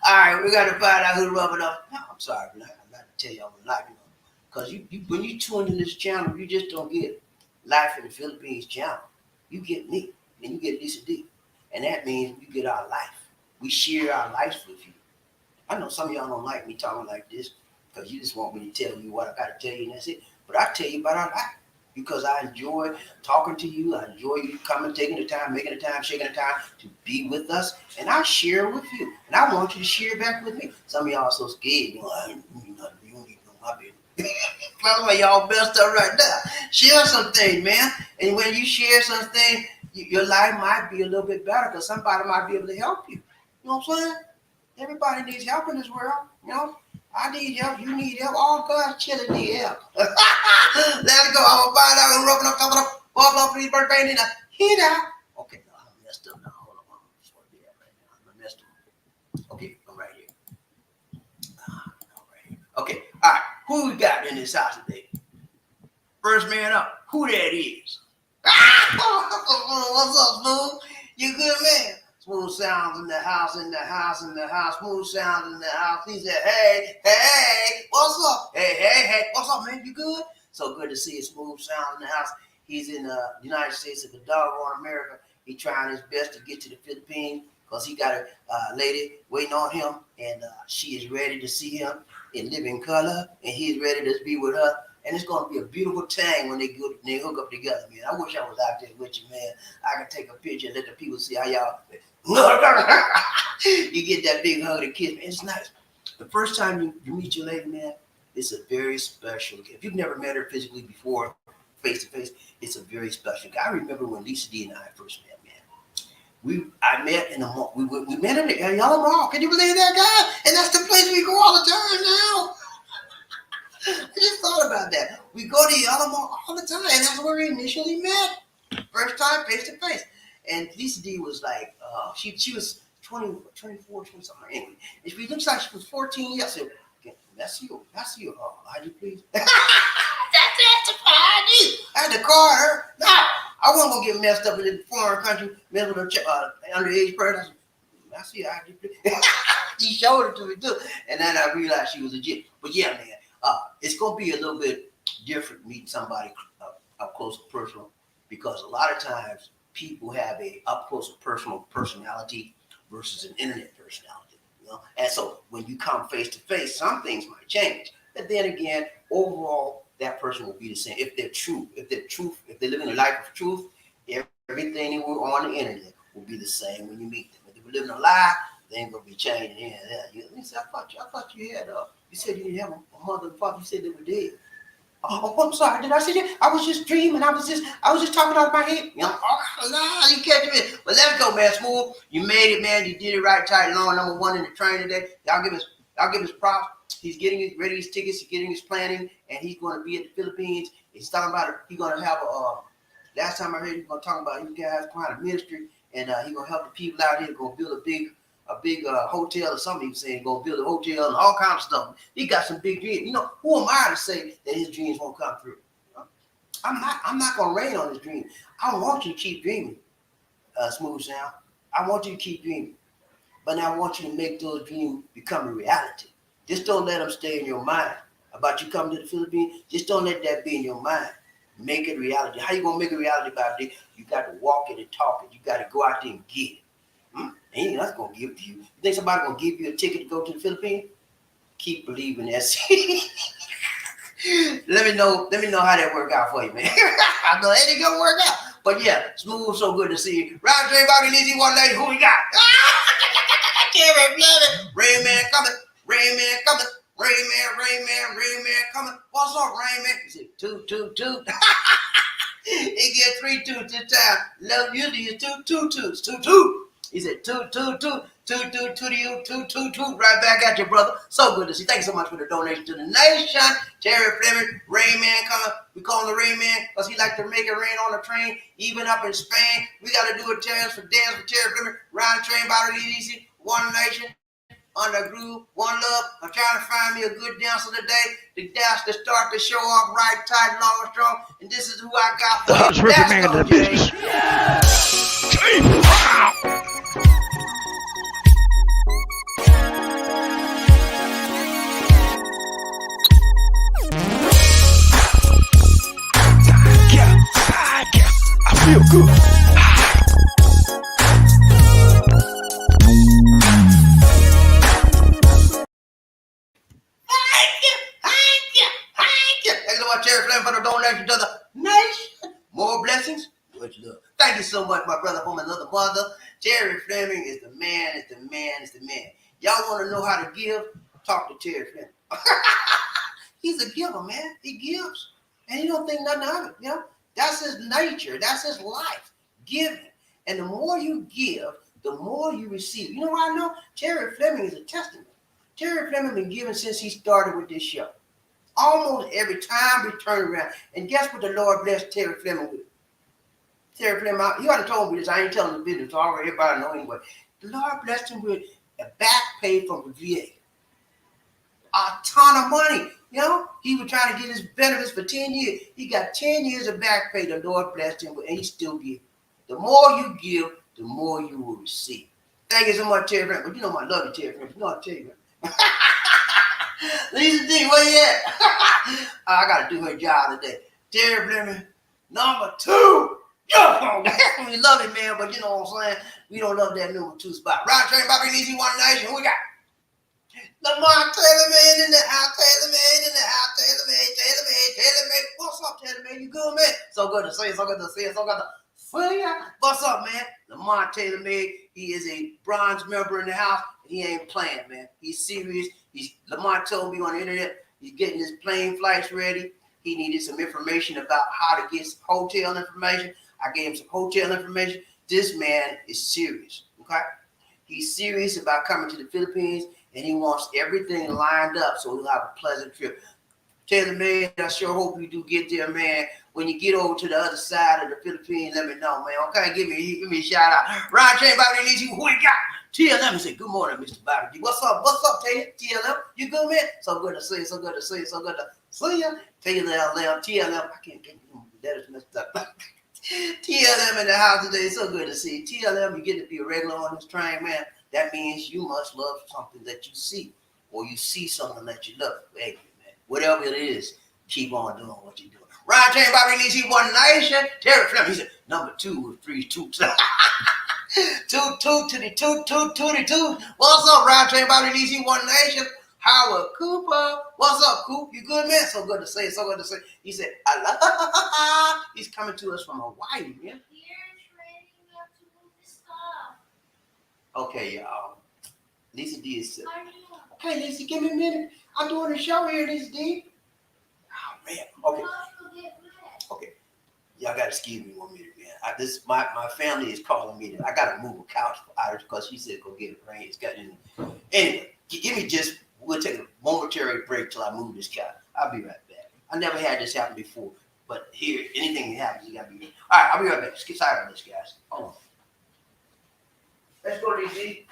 All right, we gotta find out who's rubbing up. No, I'm sorry, I'm not to tell y'all what life, you know, because you when you tune in this channel, you just don't get Life in the Philippines channel. You get me, and you get LisaD, and that means you get our life. We share our lives with you. I know some of y'all don't like me talking like this because you just want me to tell you what I got to tell you, and that's it. But I tell you about our life. Because I enjoy talking to you. I enjoy you coming, taking the time, making the time, shaking the time to be with us. And I share with you. And I want you to share back with me. Some of y'all are so scared. You know, I don't need nothing. You don't need no my business. Some of y'all messed up right now. Share something, man. And when you share something, your life might be a little bit better because somebody might be able to help you. You know what I'm saying? Everybody needs help in this world. You know? I need help. You need help. All God's children need help. Let's go. I'm gonna find out who's rubbing up, coming up, ball up for his birthday. And he died. Okay, no, I'm messed up now. Hold on. I'm just want to be that right now. I'm messed up. Okay, I'm right here. Right here. Okay, all right. Who we got in this house today? First man up. Who that is? What's up, Smooth? You good, man? Smooth sounds in the house, in the house, in the house. Smooth sounds in the house. He said, hey, what's up? Hey, what's up, man? You good? So good to see you. Smooth sounds in the house. He's in the United States of the doggone America. He's trying his best to get to the Philippines because he got a lady waiting on him, and she is ready to see him in living color, and he's ready to be with her. And it's going to be a beautiful time when they hook up together, man. I wish I was out there with you, man. I can take a picture and let the people see how y'all... You get that big hug and kiss, man. It's nice. The first time you meet your lady, man, it's a very special gift. If you've never met her physically before, face to face, it's a very special gift. I remember when LisaD and I first met, man. I met in the mall. We met in the Yellow Mall. Can you believe that, guy? And that's the place we go all the time now. I just thought about that. We go to Yellow Mall all the time, and that's where we initially met. First time, face to face. And LisaD was like, she was 24, 20 something. Anyway, she looks like she was 14 years old. Okay, that's you. ID, please. That's ID. I had to call her. No, I wasn't gonna get messed up in a foreign country, messed with an underage person. That's your ID, please. She showed it to me too, and then I realized she was legit. But yeah, man, it's gonna be a little bit different meeting somebody up close and personal, because a lot of times people have a up close and personal personality versus an internet personality, you know. And so when you come face to face, some things might change. But then again, overall, that person will be the same. If they live in a life of truth, everything that were on the internet will be the same when you meet them. If they were living a lie, they ain't gonna be changing. You said, I thought you had you said you didn't have a mother and father. You said they were dead. Oh, I'm sorry. Did I say that? I was just dreaming. I was just talking out of my head. You know, you catch me. But let's go, man. Smooth. You made it, man. You did it right. Tight long number one in the train today. Y'all give us props. He's getting his tickets. He's getting his planning, and he's going to be at the Philippines. He's talking about it. He's going to have last time I heard he's going to talk about you guys kind of ministry, and he's going to help the people out here. He's going to build a big hotel or something. He was saying he's going to build a hotel and all kinds of stuff. He got some big dreams. You know, who am I to say that his dreams won't come through? I'm not going to rain on his dream. I want you to keep dreaming, Smooth Sound. I want you to keep dreaming. But I want you to make those dreams become a reality. Just don't let them stay in your mind about you coming to the Philippines. Just don't let that be in your mind. Make it reality. How you going to make it reality about it? You got to walk it and talk it. You got to go out there and get it. Ain't nothing going to give it to you. You think somebody going to give you a ticket to go to the Philippines? Keep believing that. Let me know how that work out for you, man. I know it ain't going to work out. But yeah, Smooth, so good to see you. Round J. BobbieD and LisaD, one lady, who we got? Terry Fleming, Rain Man coming, Rain Man coming, Rain Man coming. What's up, Rain Man? He said, toot. He get 3 toots this time. Love usually is two toots. He said, toot to you, toot, right back at you, brother. So good to see. Thank you so much for the donation to the nation. Terry Fleming, Rain Man coming. We call him the Rain Man because he like to make it rain on the train, even up in Spain. We got to do a dance for Terry Fleming. Round the train, BobbieD and LisaD, One Nation, under groove, one love. I'm trying to find me a good dancer today. The dance to start the show off right, tight, long and strong. And this is who I got for the hottest record man in the business. I feel good. Terry Fleming for the donation to the nation. More blessings, much love. Thank you so much, my brother from another mother. Terry Fleming is the man, Y'all want to know how to give? Talk to Terry Fleming. He's a giver, man. He gives. And he don't think nothing of it. You know? That's his nature. That's his life. Giving. And the more you give, the more you receive. You know what I know? Terry Fleming is a testament. Terry Fleming been giving since he started with this show. Almost every time we turn around. And guess what the Lord blessed Terry Fleming with? Terry Fleming, you already told me this. I ain't telling the business. Already everybody know anyway. The Lord blessed him with a back pay from the VA. A ton of money. You know, he was trying to get his benefits for 10 years. He got 10 years of back pay. The Lord blessed him with, and he still gives. The more you give, the more you will receive. Thank you so much, Terry Fleming. But you know I love you, Terry Fleming. You know I tell you. LisaD, where you at? I got to do her job today. Terry Fleming, number 2. We love it, man, but you know what I'm saying? We don't love that number 2 spot. Round train, BobbieD and LisaD, One Nation. Who we got? Lamar Taylor in the house. Taylor May. What's up, Taylor May? You good, man? So good to see you. What's up, man? Lamar Taylor May. He is a bronze member in the house. He ain't playing, man. He's serious. Lamar told me on the internet he's getting his plane flights ready. He needed some information about how to get some hotel information. I gave him some hotel information. This man is serious, okay? He's serious about coming to the Philippines, and he wants everything lined up so he'll have a pleasant trip. Taylor, man, I sure hope you do get there, man. When you get over to the other side of the Philippines, let me know, man. Okay, give me a shout out. Ron Chain, BobbieD and LisaD, who we got? TLM said, good morning, Mr. BobbieD. What's up, Taylor? TLM, you good, man? So good to see you. TLM, I can't get that is messed up. TLM in the house today. So good to see you. TLM, you get to be a regular on this train, man. That means you must love something that you see, or you see something that you love. Hey, man, whatever it is, keep on doing what you're doing. Ryan James, BobbieD and LisaD, One Nation. Terry Fleming, he said, number 2 with 3 toots. Toot to the toot. What's up, Ryan James, BobbieD and LisaD, One Nation. Howard Cooper. What's up, Coop? You good, man? So good to see you. He said, he's coming to us from Hawaii, man. Okay, y'all. LisaD is sick. Okay, Lisa, give me a minute. I'm doing a show here, LisaD. Oh, man. Okay. Y'all got to excuse me 1 minute, man. My family is calling me. I got to move a couch for Iris because she said go get it rain. It's got in. Anyway, give me we'll take a momentary break till I move this couch. I'll be right back. I never had this happen before, but here, anything that happens, you got to be ready. All right, I'll be right back. Let's get started on this, guys. Hold on. Let's go, LisaD.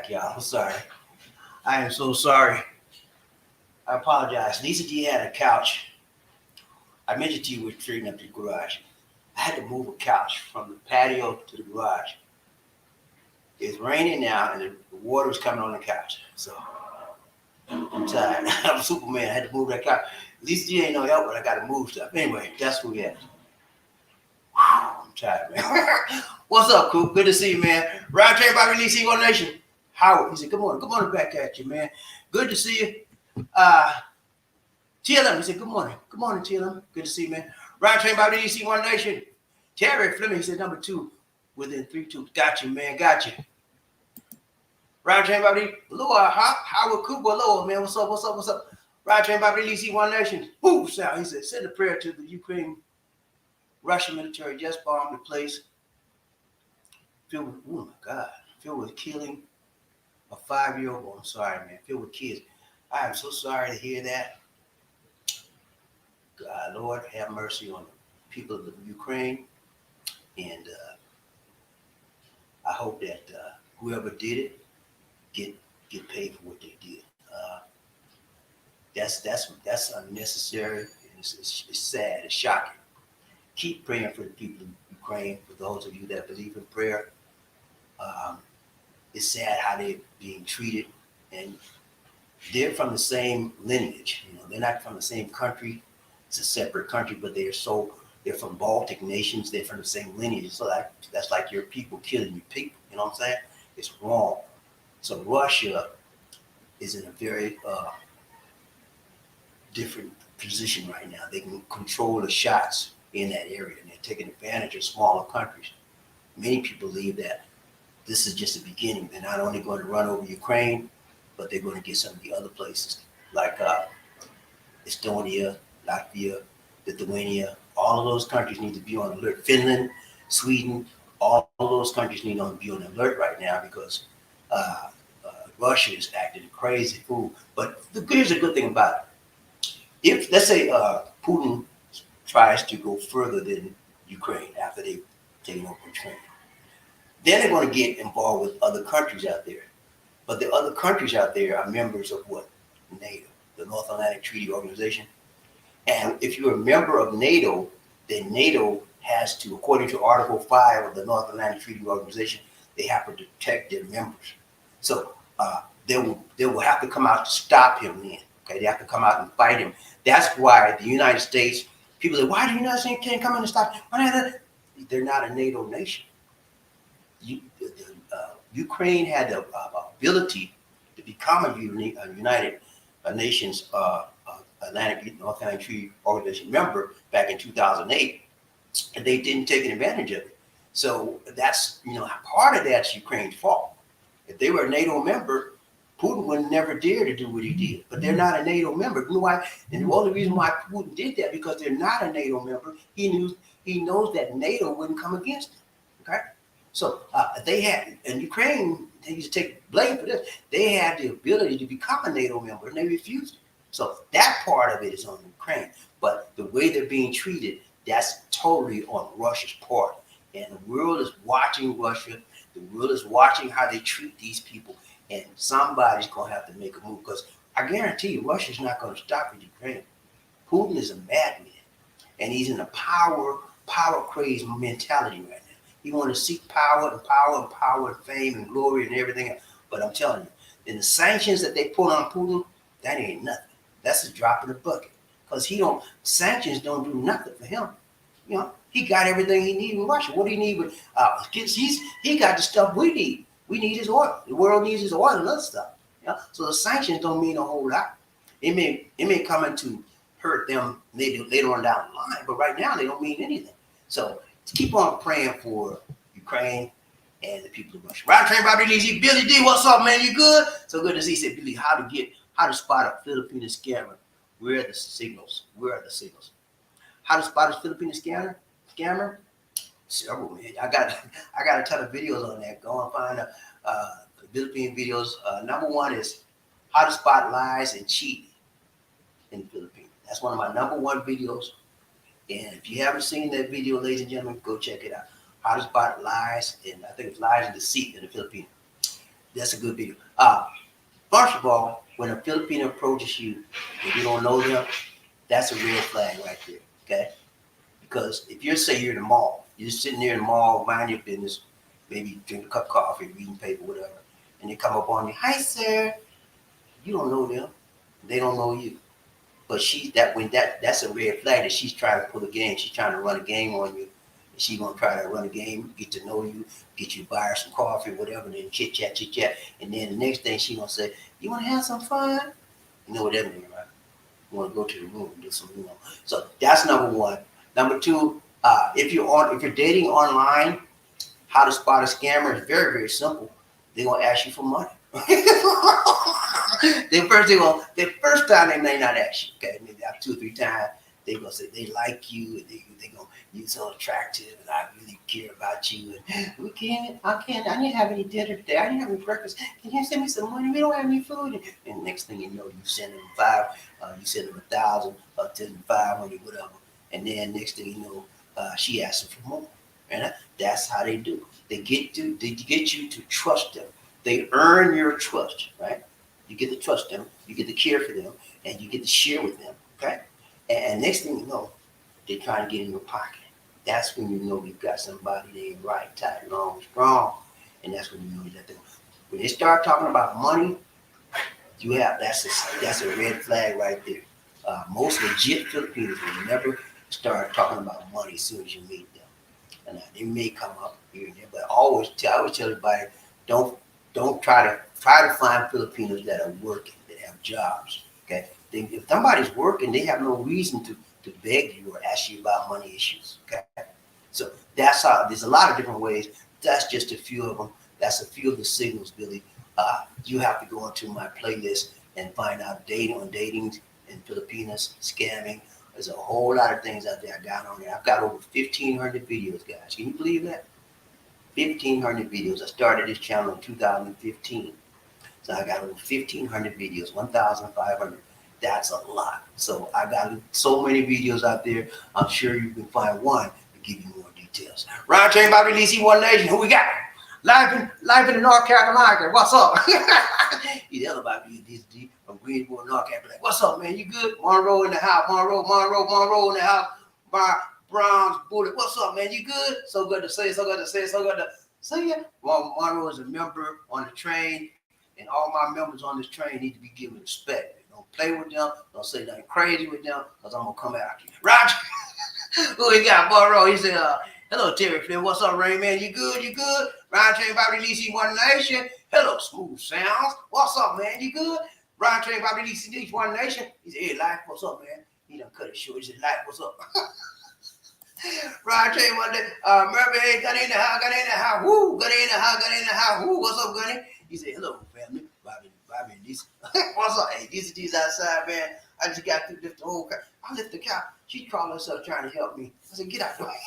back, y'all. I'm sorry. I am so sorry. I apologize. LisaD had a couch. I mentioned to you we're straightening up the garage. I had to move a couch from the patio to the garage. It's raining now, and the water is coming on the couch. So I'm tired. I'm Superman. I had to move that couch. LisaD ain't no help, but I got to move stuff. Anyway, that's who we had. I'm tired, man. What's up, Coop? Good to see you, man. Round table, Bobbie, LisaD, One Nation. Howard, he said, good morning. Good morning back at you, man. Good to see you. TLM, he said, good morning. Good morning, TLM. Good to see you, man. Round table, Bobbie, LisaD, One Nation. Terry Fleming, he said, number 2 within 3-2. Got you, man. Got you. Round table, Bobbie, Loa, Howard, Cooper, Loa, man. What's up? What's up? What's up? Round table, Bobbie, LisaD, One Nation. Whoo, sound. He said, send a prayer to the Ukraine. Russian military just bombed the place filled with, oh my God, filled with killing a 5-year-old. Oh, I'm sorry, man, filled with kids. I am so sorry to hear that. God, Lord, have mercy on the people of the Ukraine. And I hope that whoever did it get paid for what they did. That's unnecessary. It's sad. It's shocking. Keep praying for the people of Ukraine. For those of you that believe in prayer, it's sad how they're being treated, and they're from the same lineage. You know, they're not from the same country. It's a separate country, but they're from Baltic nations. They're from the same lineage. So that's like your people killing your people. You know what I'm saying? It's wrong. So Russia is in a very different position right now. They can control the shots in that area, and they're taking advantage of smaller countries. Many people believe that this is just the beginning. They're not only going to run over Ukraine, but they're going to get some of the other places like Estonia, Latvia, Lithuania. All of those countries need to be on alert. Finland, Sweden, all of those countries need to be on alert right now because Russia is acting a crazy fool. But here's the good thing about it. If, let's say, Putin tries to go further than Ukraine after they've taken over Ukraine, then they're going to get involved with other countries out there. But the other countries out there are members of what? NATO, the North Atlantic Treaty Organization. And if you're a member of NATO, then NATO has to, according to Article 5 of the North Atlantic Treaty Organization, they have to protect their members. So they will have to come out to stop him then. Okay, they have to come out and fight him. That's why the United States, people say, why the United States can't come in and stop him? They're not a NATO nation. Ukraine had the ability to become a United Nations North Atlantic Treaty Organization member back in 2008, and they didn't take advantage of it. So that's, part of that's Ukraine's fault. If they were a NATO member, Putin would never dare to do what he did. But they're not a NATO member. You know why? And the only reason why Putin did that because they're not a NATO member. He knows that NATO wouldn't come against him. Okay. So they had, and Ukraine, they used to take blame for this. They had the ability to become a NATO member, and they refused it. So that part of it is on Ukraine. But the way they're being treated, that's totally on Russia's part. And the world is watching Russia. The world is watching how they treat these people. And somebody's going to have to make a move because I guarantee you, Russia's not going to stop with Ukraine. Putin is a madman, and he's in a power crazed mentality right now. He wants to seek power and fame and glory and everything else. But I'm telling you, in the sanctions that they put on Putin, that ain't nothing. That's a drop in the bucket. Because sanctions don't do nothing for him. He got everything he needs in Russia. What do he need with he got the stuff we need. We need his oil. The world needs his oil and other stuff. So the sanctions don't mean a whole lot. It may come in to hurt them maybe later on down the line, but right now they don't mean anything. So keep on praying for Ukraine and the people of Russia. Round train, Bobbie, LisaD, Billy D, what's up, man? You good? So good to see you. Said, Billy, how to spot a Philippine scammer? Where are the signals? How to spot a Philippine scammer? Several, man. I got a ton of videos on that. Go and find the Philippine videos. Number one is how to spot lies and cheating in the Philippines. That's one of my number one videos. And if you haven't seen that video, ladies and gentlemen, go check it out. How to spot lies, and I think it's lies and deceit in the Philippines. That's a good video. First of all, when a Filipino approaches you and you don't know them, that's a red flag right there. Okay, because if you're in the mall, you're sitting there in the mall, mind your business, maybe drink a cup of coffee, reading paper, whatever, and they come up on you, hi sir, you don't know them, they don't know you. But that's a red flag that she's trying to pull a game. She's trying to run a game on you. And she's gonna try to run a game, get to know you, get you to buy her some coffee, whatever, then chit chat. And then the next thing she's gonna say, you wanna have some fun? You know what that means, right? You wanna go to the room and do some, So that's number one. Number two, if you're dating online, how to spot a scammer is very, very simple. They're gonna ask you for money. The first time they may not ask you, okay, maybe after 2 or 3 times, they're gonna say they like you and they gonna you're so attractive and I really care about you and I didn't have any dinner today, I didn't have any breakfast. Can you send me some money? We don't have any food. And next thing you know, you send them you send them 1,000, 500, whatever. And then next thing you know, she asks them for more. And that's how they do. They get you to trust them. They earn your trust, right? You get to trust them, you get to care for them, and you get to share with them, okay? And next thing you know, they're trying to get in your pocket. That's when you know you've got somebody that ain't right, tight, long, strong. And that's when you know that when they start talking about money, that's a red flag right there. Most legit Filipinos will never start talking about money as soon as you meet them. And they may come up here and there, but I always tell everybody, don't try to find Filipinos that are working, that have jobs. Okay, if somebody's working, they have no reason to beg you or ask you about money issues. Okay, so that's how. There's a lot of different ways. That's just a few of them. That's a few of the signals, Billy. You have to go into my playlist and find out dating in Filipinas, scamming. There's a whole lot of things out there I got on there. I've got over 1,500 videos, guys. Can you believe that? 1,500 videos. I started this channel in 2015. So I got over 1,500 videos, 1,500. That's a lot. So I got so many videos out there. I'm sure you can find one to give you more details. Ron Chain, Bobbie, LisaD, One Nation. Who we got? Live in North Carolina. What's up? You tell about BobbieD from Greenville, North Carolina. What's up, man? You good? Monroe in the house. Monroe in the house. Browns Bullet. What's up, man? You good? So good to say. So good to see you. Well, Monroe is a member on the train, and all my members on this train need to be given respect. Don't play with them. Don't say nothing crazy with them, because I'm going to come after you. Roger. Who we got? Monroe. He said, hello, Terry Flynn. What's up, Rain Man? You good? Ryan Train, Bobbie, LisaD, One Nation. Hello, Smooth Sounds. What's up, man? You good? Ryan Train, Bobbie, LisaD, One Nation. He said, hey, Life, what's up, man? He done cut it short. He said, Life, what's up? Ryan Train, one day, Murphy, hey, got in the house. Woo, got in the house. Woo, what's up, Gunny? He said, hello, family. Bobbie, and Lisa. What's up? Hey, D's outside, man. I just got to lift the whole couch. I lift the couch. She crawled herself trying to help me. I said, get out the way.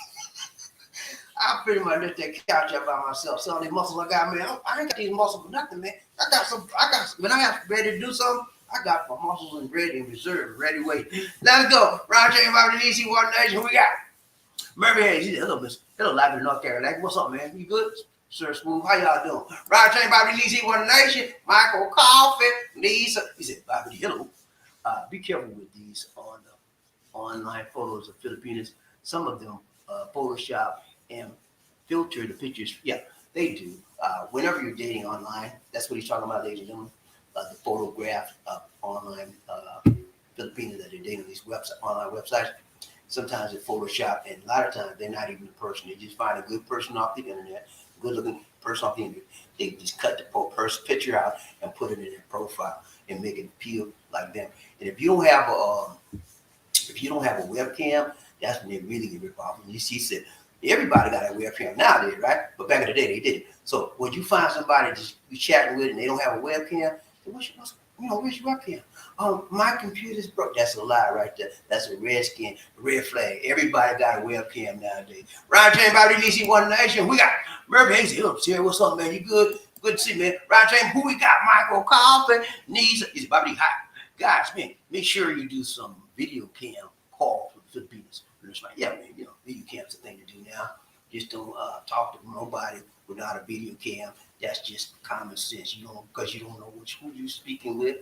I pretty much lift that couch up by myself. Some of these muscles I got, man. I ain't got these muscles for nothing, man. When I have ready to do something, I got my muscles in ready and reserved, ready wait. Let's go. Roger, Bobbie, LisaD, One Nation. Who we got? Murphy Hayes. He said, hello, live in North Carolina. What's up, man? You good? Sir Smooth, how y'all doing? Roger, Bobbie, LisaD, One Nation. Michael Coffee, Lisa. He said, Bobbie, hello. Be careful with these online photos of Filipinos. Some of them Photoshop and filter the pictures. Yeah, they do. Whenever you're dating online, that's what he's talking about, ladies and gentlemen. The photograph online Filipinos that are dating on these online websites. Sometimes it's Photoshop, and a lot of times they're not even a person. They just find a good person off the internet, good-looking person off the internet. They just cut the person picture out and put it in their profile and make it appeal like them. And if you don't have a webcam, that's when they really get ripped off. And he said, everybody got a webcam nowadays, right? But back in the day, they didn't. So when you find somebody just you chatting with and they don't have a webcam, where's your webcam? My computer's broke. That's a lie right there. That's a red flag. Everybody got a webcam nowadays. Ryan James, Bobbie, LisaD, One Nation. We got Murphy Hayes. Hello, Terry. What's up, man? You good? Good to see you, man. Ryan James, who we got? Michael Coffee, Nisa. Is Bobbie hot? Guys, man, make sure you do some video cam call for the Filipinos. Yeah, man, video cam's the thing to do now. Just don't talk to nobody without a video cam. That's just common sense. You don't because you don't know who you're speaking with.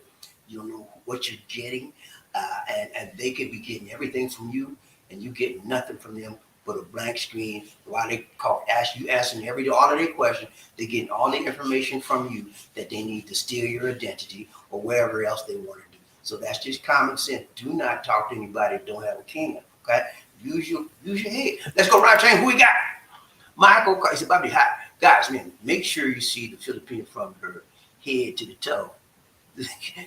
You don't know what you're getting, and they could be getting everything from you, and you get nothing from them but a blank screen. While they ask you asking all of their questions, they're getting all the information from you that they need to steal your identity or wherever else they want to do. So that's just common sense. Do not talk to anybody that don't have a kingdom. Okay, use your head. Let's go right train. Who we got? Michael, it's about to be hot. Guys, man, make sure you see the Philippine from her head to the toe,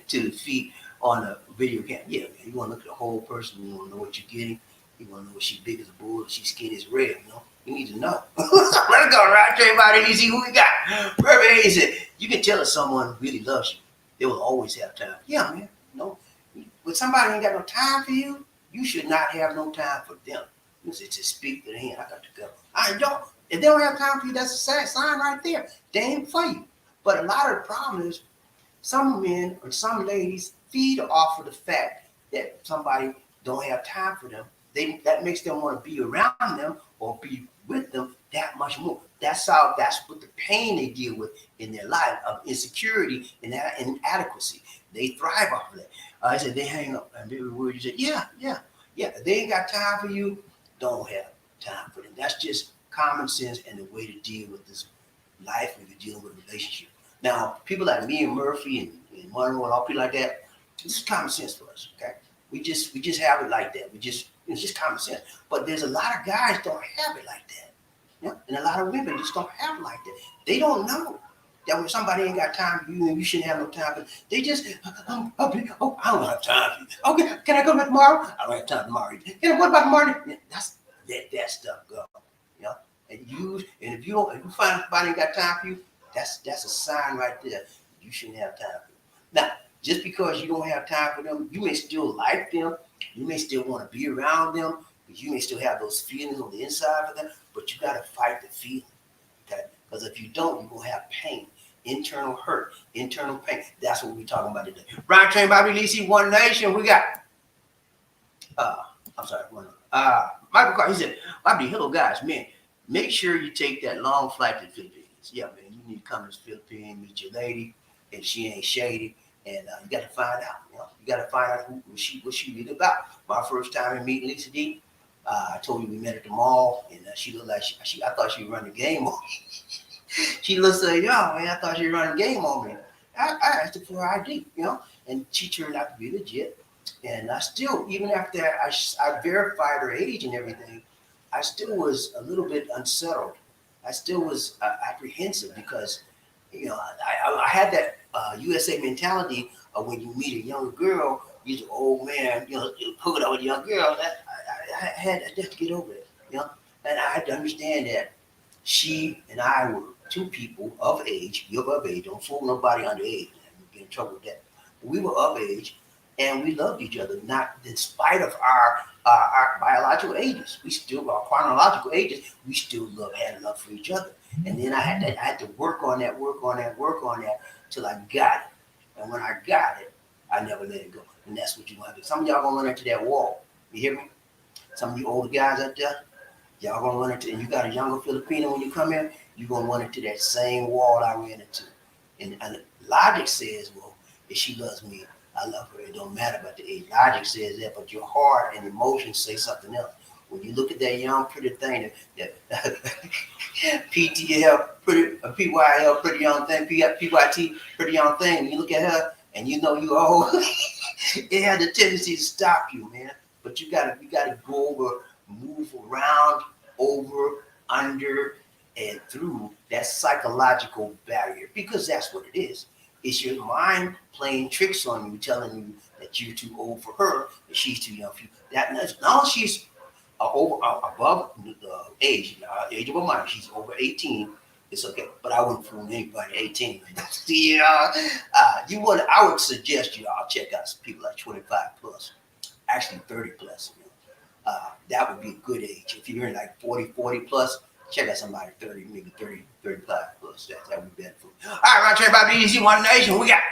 to the feet on the video camera. Yeah, man, you want to look at the whole person. You want to know what you're getting. You want to know if she's big as a bull, if she's skinny as red. You know, you need to know. Let's go right to everybody and see who we got. Reverend Hayes said, you can tell if someone really loves you. They will always have time. Yeah, man. No, when somebody ain't got no time for you, you should not have no time for them. You say, just speak to the hand. I got to go. I don't. If they don't have time for you, that's a sad sign right there. They ain't for you. But a lot of the problem is some men or some ladies feed off of the fact that somebody don't have time for them. That makes them want to be around them or be with them that much more. That's what the pain they deal with in their life of insecurity and inadequacy. They thrive off of that. I said they hang up and every word you say, yeah. If they ain't got time for you, don't have time for them. That's just common sense and the way to deal with this life when you're dealing with a relationship. Now, people like me and Murphy and Monroe and all people like that, this is common sense for us. Okay, we just have it like that. It's just common sense. But there's a lot of guys don't have it like that. Yeah? And a lot of women just don't have it like that. They don't know that when somebody ain't got time for you and you shouldn't have no time for them, they just, I don't have time for you. Okay, can I go back tomorrow? I don't have time tomorrow. What about tomorrow? Yeah, let that stuff go. You know? And if you find somebody ain't got time for you, that's a sign right there. You shouldn't have time for them. Now, just because you don't have time for them, you may still like them. You may still want to be around them, but you may still have those feelings on the inside of them, but you got to fight the feeling, okay? Because if you don't, you're going to have pain, internal hurt, internal pain. That's what we're talking about today. Brian Train, Bobby Lisi, One Nation. We got, Michael Carr, he said, Bobby, hello, guys. Man, make sure you take that long flight to the Philippines. Yeah, man, you need to come to the Philippines, meet your lady, and she ain't shady. And you got to find out. You got to find out what she really about. My first time in meeting Lisa D, I told you we met at the mall, and she looked like I thought she was running the game on me. She looks like, yo, man, I thought she was running the game on me. I asked her for her ID, and she turned out to be legit. And I still, even after I verified her age and everything, I still was a little bit unsettled. I still was apprehensive because, I had that USA mentality of when you meet a younger girl, you're an old man, you're hooking up with a young girl. I had to get over it, and I had to understand that she and I were two people of age. You're of age. Don't fool nobody underage. You get in trouble with that. But we were of age, and we loved each other, not in spite of our biological ages. Our chronological ages, we still had love for each other. And then I had to work on that till I got it. And when I got it, I never let it go. And that's what you want to do. Some of y'all gonna run into that wall. You hear me? Some of you older guys out there, y'all gonna run into, and you got a younger Filipino when you come in, you're gonna run into that same wall I ran into. And logic says, well, if she loves me, I love her. It don't matter about the age. Logic says that, but your heart and emotions say something else. When you look at that young, pretty thing, that PTL, PYL, pretty young thing, PYT, pretty young thing, and you look at her and you know you old, it had the tendency to stop you, man. But you gotta go over, move around, over, under, and through that psychological barrier, because that's what it is. It's your mind playing tricks on you, telling you that you're too old for her, and she's too young for you. Now she's above the age of a minor. She's over 18. It's okay, but I wouldn't fool anybody 18. I would suggest you all check out some people like 25 plus, actually 30 plus. That would be a good age. If you're in like 40 plus, check out somebody 30, maybe 30, 35 plus. That would be better for you. All right, right, everybody, easy One Nation. We got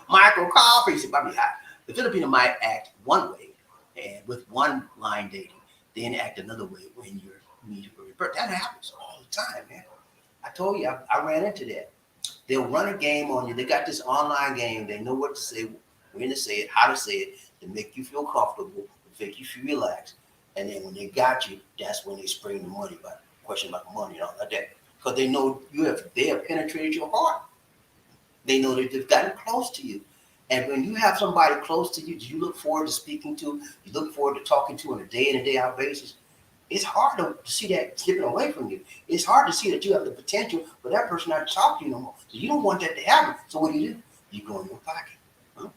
Michael Coffee. The Filipino might act one way and with one line dating, then act another way when you're meeting for your birth. That happens all the time, man. I told you, I ran into that. They'll run a game on you. They got this online game. They know what to say, when to say it, how to say it, to make you feel comfortable, to make you feel relaxed. And then when they got you, that's when they spring the money, about question about money and all like that. Because they know they have penetrated your heart. They know that they've gotten close to you. And when you have somebody close to you, you look forward to speaking to, you look forward to talking to on a day in and day out basis, it's hard to see that slipping away from you. It's hard to see that you have the potential for that person not to talk to you no more. So you don't want that to happen. So what do? You go in your pocket. Huh?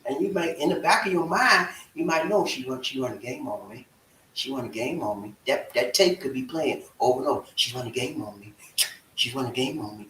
And you may, in the back of your mind, you might know she run a game on me. She run a game on me. That tape could be playing over and over. She's run a game on me. She's run a game on me.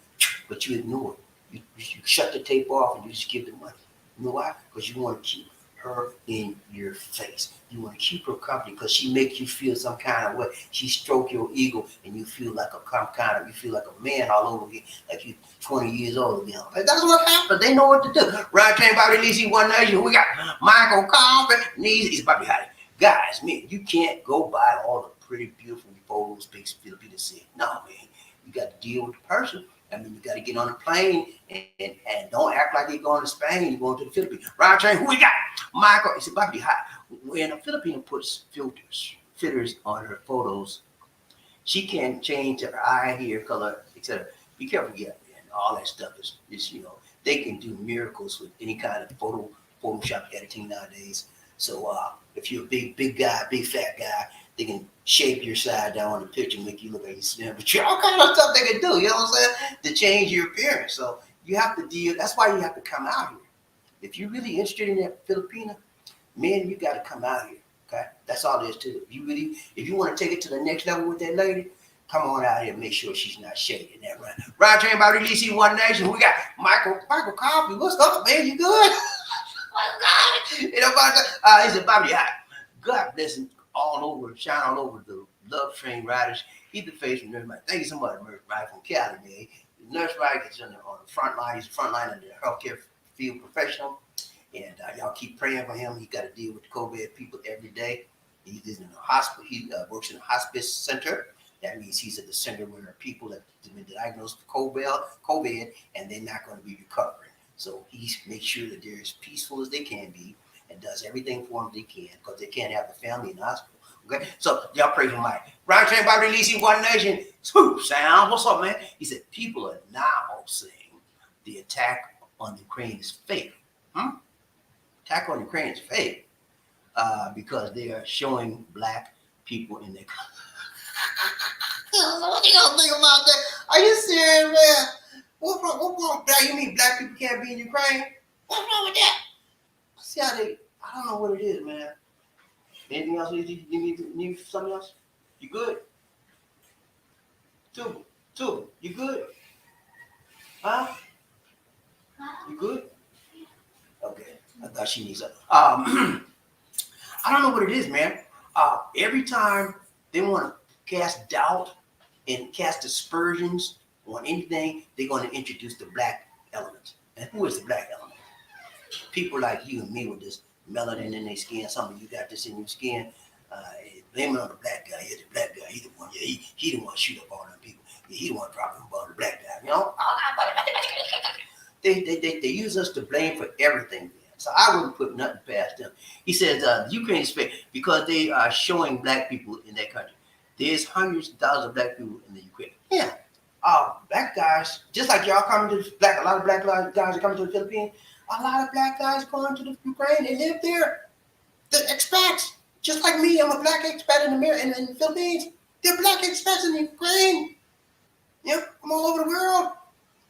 But you ignore it. You shut the tape off and you just give the money. You know why? Because you want to keep her in your face. You want to keep her company because she makes you feel some kind of way. She stroke your ego and you feel like you feel like a man all over again, like you 20 years old again. That's what happens. They know what to do. Right, came BobbieD and LisaD one night. We got Michael Coffin. He's Bobby Howdy. Guys, man, you can't go by all the pretty, beautiful photos, pics, Philippine said. No, man. You got to deal with the person. I mean, you got to get on the plane and don't act like you're going to Spain. You're going to the Philippines. Right, train, who we got? Michael. He said, Bobby, hi. When a Filipino puts filters on her photos, she can change her eye, hair color, etc. Be careful, yeah, man. All that stuff is they can do miracles with any kind of Photoshop editing nowadays. So if you're a big guy, big fat guy, they can shape your side down on the picture and make you look like you slim. But all kind of stuff they can do, you know what I'm saying? To change your appearance. So you have to deal. That's why you have to come out here. If you're really interested in that Filipina, man, you got to come out here. Okay, that's all there is to it. If you want to take it to the next level with that lady, come on out here and make sure she's not shaded. That right. Right, train BobbieD and LisaD One Nation. We got Michael Coffee. What's up, man? You good? You know, he said, Bobby, God bless him all over, shine all over the love train riders. He's the face from everybody. Thank you so much, Nurse Ride from Cali, man. The Nurse Ride gets on the front line. He's the front line of the healthcare field professional. And y'all keep praying for him. He got to deal with COVID people every day. He's in a hospital. He works in a hospice center. That means he's at the center where there are people that have been diagnosed with COVID, and they're not going to be recovering. So he makes sure that they're as peaceful as they can be and does everything for them they can because they can't have a family in the hospital. Okay, so y'all pray for Mike. Right, train BobbieD and LisaD One Nation. Swoop sound. What's up, man? He said people are now saying the attack on Ukraine is fake. Attack on Ukraine is fake because they are showing black people in their country. What you gonna think about that? Are you serious, man? What's wrong? You mean black people can't be in Ukraine? What's wrong with that? See how I don't know what it is, man. Anything else? You need something else? You good? Two. You good? Huh? You good? Okay. I thought she needs something. I don't know what it is, man. Every time they want to cast doubt and cast aspersions on anything, they're going to introduce the black element. And who is the black element? People like you and me with this melanin in their skin. Some of you got this in your skin. Blame it on the black guy. He's the black guy. He the one. Yeah, he the one shoot up all them people. He the one dropping about the black guy. You know. They use us to blame for everything. So I wouldn't put nothing past them. He says Ukraine is fake because they are showing black people in that country. There's hundreds of thousands of black people in the Ukraine. Yeah. Black guys, just like y'all coming to a lot of black guys are coming to the Philippines. A lot of black guys going to the Ukraine. They live there. The expats, just like me, I'm a black expat in the Philippines. They're black expats in the Ukraine. You know, from all over the world.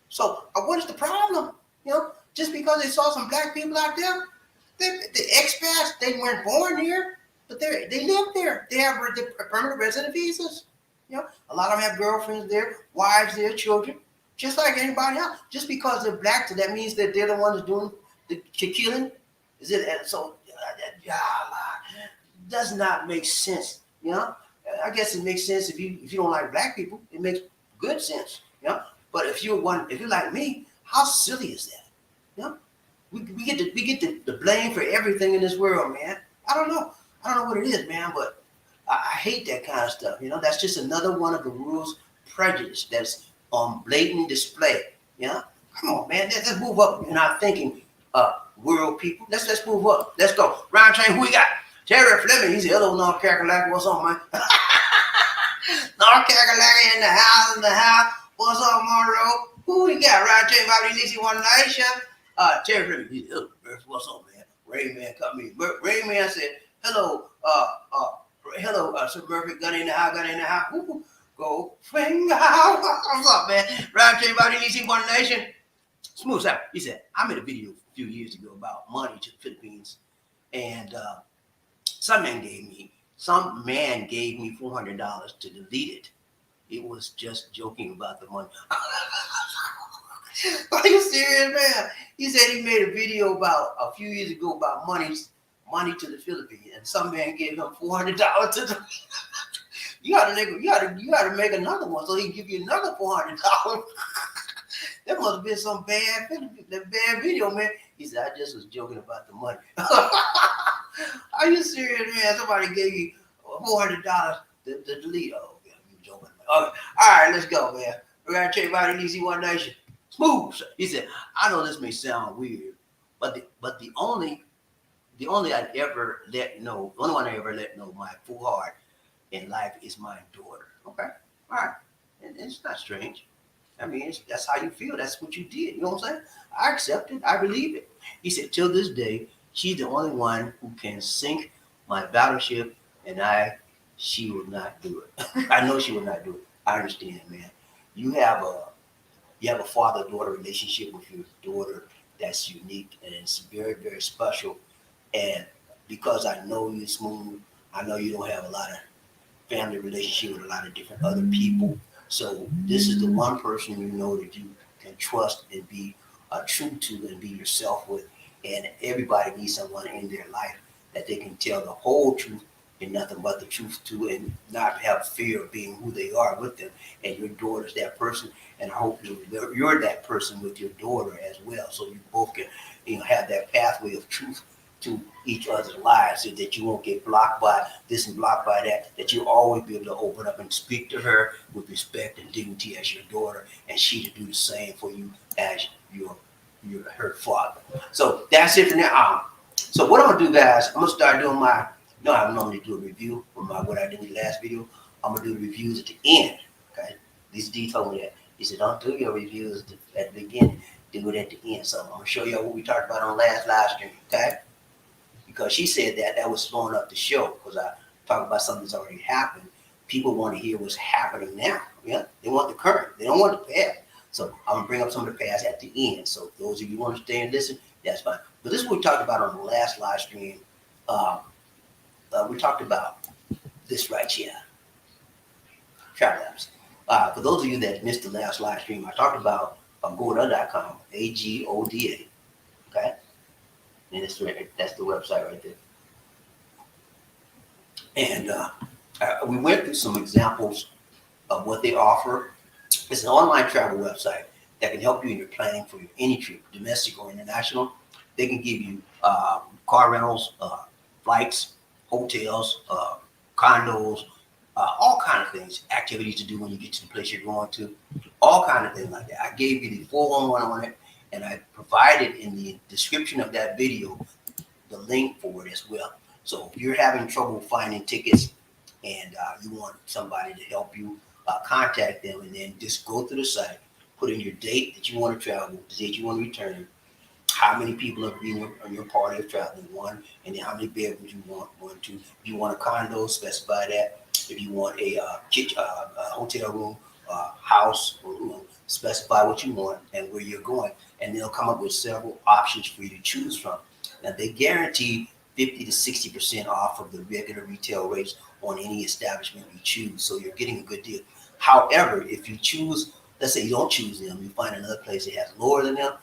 So what is the problem? You know, just because they saw some black people out there, the expats, they weren't born here, but they live there. They have permanent resident visas. You know, a lot of them have girlfriends there, wives there, children, just like anybody else. Just because they're black, so that means that they're the ones doing the killing. Is it so? Does not make sense. You know, I guess it makes sense if you don't like black people. It makes good sense. You know, but if you're like me, how silly is that? You know, we get the blame for everything in this world, man. I don't know what it is, man, but I hate that kind of stuff. You know, that's just another one of the rules, prejudice that's on blatant display. You know, Come on, man. Let's move up in our thinking, world people. Let's move up. Let's go. Round train, who we got? Terry Fleming. He said, hello, North Carolina. What's up, man? North Carolina in the house, What's up, Monroe? Who we got? Round train, Bobby, Lisa, One Nation. Terry Fleming. He said, what's up, man? Rain Man cut me. Rain Man said, hello, Sir Murphy, gun in the house. Woo, go finger. What's up, man? Round train, Bobby, Lisa, One Nation. Smooth out. He said, I made a video a few years ago about money to the Philippines, and some man gave me $400 to delete it. It was just joking about the money. Are you serious, man? He said he made a video about a few years ago about money to the Philippines, and some man gave him $400 to the. You gotta make another one so he can give you another $400. That must have been some bad video, man. He said, I just was joking about the money. Are you serious, man? Somebody gave you $400 to delete. Oh, yeah, you joking. Okay. All right, let's go, man. We're going to check out the One Nation. Smooth. He said, I know this may sound weird, but the only I ever let know, the only one I ever let know my full heart in life is my daughter. Okay. All right. And it's not strange. I mean, that's how you feel. That's what you did. You know what I'm saying? I accept it. I believe it. He said, till this day, she's the only one who can sink my battleship, and she would not do it. I know she would not do it. I understand, man. You have a father-daughter relationship with your daughter that's unique, and it's very, very special. And because I know you're smooth, I know you don't have a lot of family relationship with a lot of different other people. So this is the one person you know that you can trust and be true to and be yourself with. And everybody needs someone in their life that they can tell the whole truth and nothing but the truth to, and not have fear of being who they are with them. And your daughter's that person, and I hope you're that person with your daughter as well, so you both can, have that pathway of truth to each other's lives, so that you won't get blocked by this and blocked by that you'll always be able to open up and speak to her with respect and dignity as your daughter, and she to do the same for you as her father. So that's it for now. So what I'm gonna do, guys, I'm gonna start doing I normally do a review for what I did in the last video. I'm gonna do the reviews at the end. Okay, this D told me that. He said, don't do your reviews at the beginning, do it at the end. So I'm gonna show you what we talked about on last live stream. Okay, because she said that was slowing up the show, because I talked about something that's already happened. People want to hear what's happening now. Yeah, they want the current. They don't want the past. So I'm gonna bring up some of the past at the end. So those of you who want to stay and listen, that's fine. But this is what we talked about on the last live stream. We talked about this right here, travel apps. For those of you that missed the last live stream, I talked about Agoda.com, AGODA. Okay, and that's the website right there. And we went through some examples of what they offer. It's an online travel website that can help you in your planning for any trip, domestic or international. They can give you car rentals, flights, hotels, condos, all kind of things, activities to do when you get to the place you're going to, all kind of things like that. I gave you the 411 on it, and I provided in the description of that video the link for it as well. So if you're having trouble finding tickets and you want somebody to help you, contact them, and then just go to the site, put in your date that you want to travel, the date you want to return, how many people are being on your party of traveling, one, and then how many bedrooms you want, one, two. If you want a condo, specify that. If you want a hotel room, house, specify what you want and where you're going, and they'll come up with several options for you to choose from. Now they guarantee 50 to 60% off of the regular retail rates on any establishment you choose, so you're getting a good deal. However, if you choose, let's say you don't choose them, you find another place that has lower than them,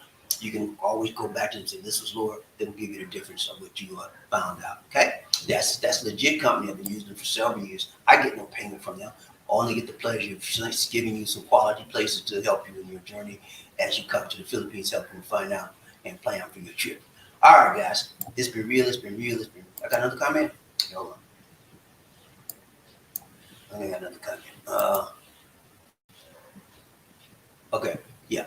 you can always go back to them and say this was lower. They'll give you the difference of what you found out. Okay, that's legit company. I've been using them for several years. I get no payment from them. I only get the pleasure of giving you some quality places to help you in your journey as you come to the Philippines, help you find out and plan for your trip. All right, guys, it's been real. I got another comment. Hold on. I got another comment. Okay, yeah.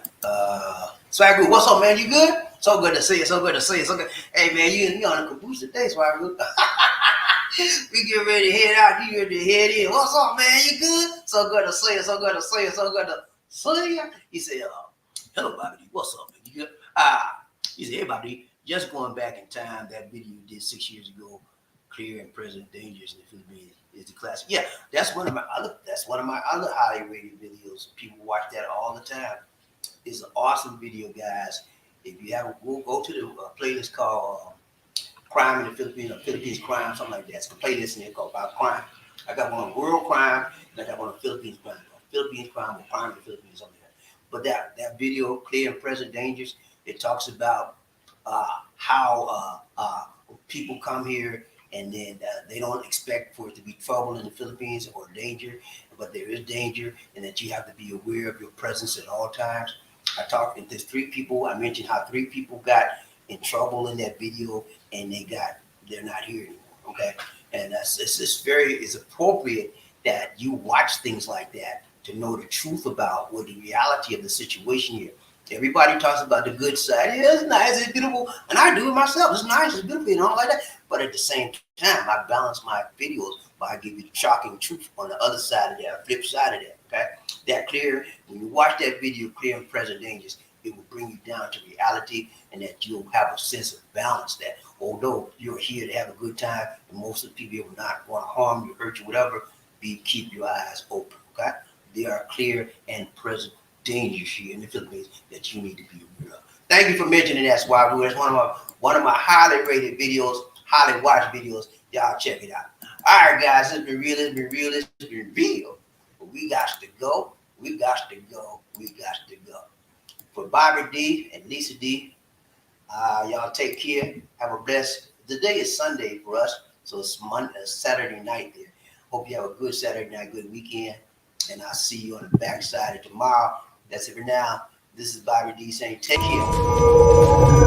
Swagger, what's up, man? You good? So good to see you. So good to see you. So good. Hey, man, you on the caboose today, Swagger. We get ready to head out. You ready to head in. What's up, man? You good? So good to see you. So good to see you. So good to see you. He said, hello, Bobby. What's up, man? You good? He said, hey, Bobby, just going back in time, that video you did 6 years ago, Clear and Present Dangers in the Philippines is the classic. Yeah, that's one of my other highly rated videos. People watch that all the time. It's an awesome video, guys. If you haven't, we'll go to the playlist called Crime in the Philippines, or Philippines Crime, something like that. It's a playlist in there called about crime. I got one on world crime, and I got one on Philippines crime. Philippines crime or crime in the Philippines, something like that. But that video, Clear and Present Dangers, it talks about how people come here and then they don't expect for it to be trouble in the Philippines or danger, but there is danger, and that you have to be aware of your presence at all times. I talked, and there's 3 people. I mentioned how 3 people got in trouble in that video, and they're not here anymore. Okay, and it's appropriate that you watch things like that to know the truth about what the reality of the situation here. Everybody talks about the good side. Yeah, it's nice, it's beautiful, and I do it myself. It's nice, it's beautiful, and all like that. But at the same time, I balance my videos by giving you shocking truth on the other side of that, flip side of that. Okay, that clear. When you watch that video, Clear and Present Dangers, it will bring you down to reality, and that you'll have a sense of balance. That although you're here to have a good time, and most of the people will not want to harm you, hurt you, whatever, keep your eyes open. Okay, there are clear and present dangers here in the Philippines that you need to be aware of. Thank you for mentioning that, Swagger. That's one of my highly rated videos, highly watched videos. Y'all check it out. All right, guys, it's been real. But we got to go. We got to go. For Bobbie D and Lisa D, y'all take care. Have a blessed. Today is Sunday for us, so it's Saturday night there. Hope you have a good Saturday night, good weekend, and I'll see you on the backside of tomorrow. That's it for now. This is Bobbie D saying take care.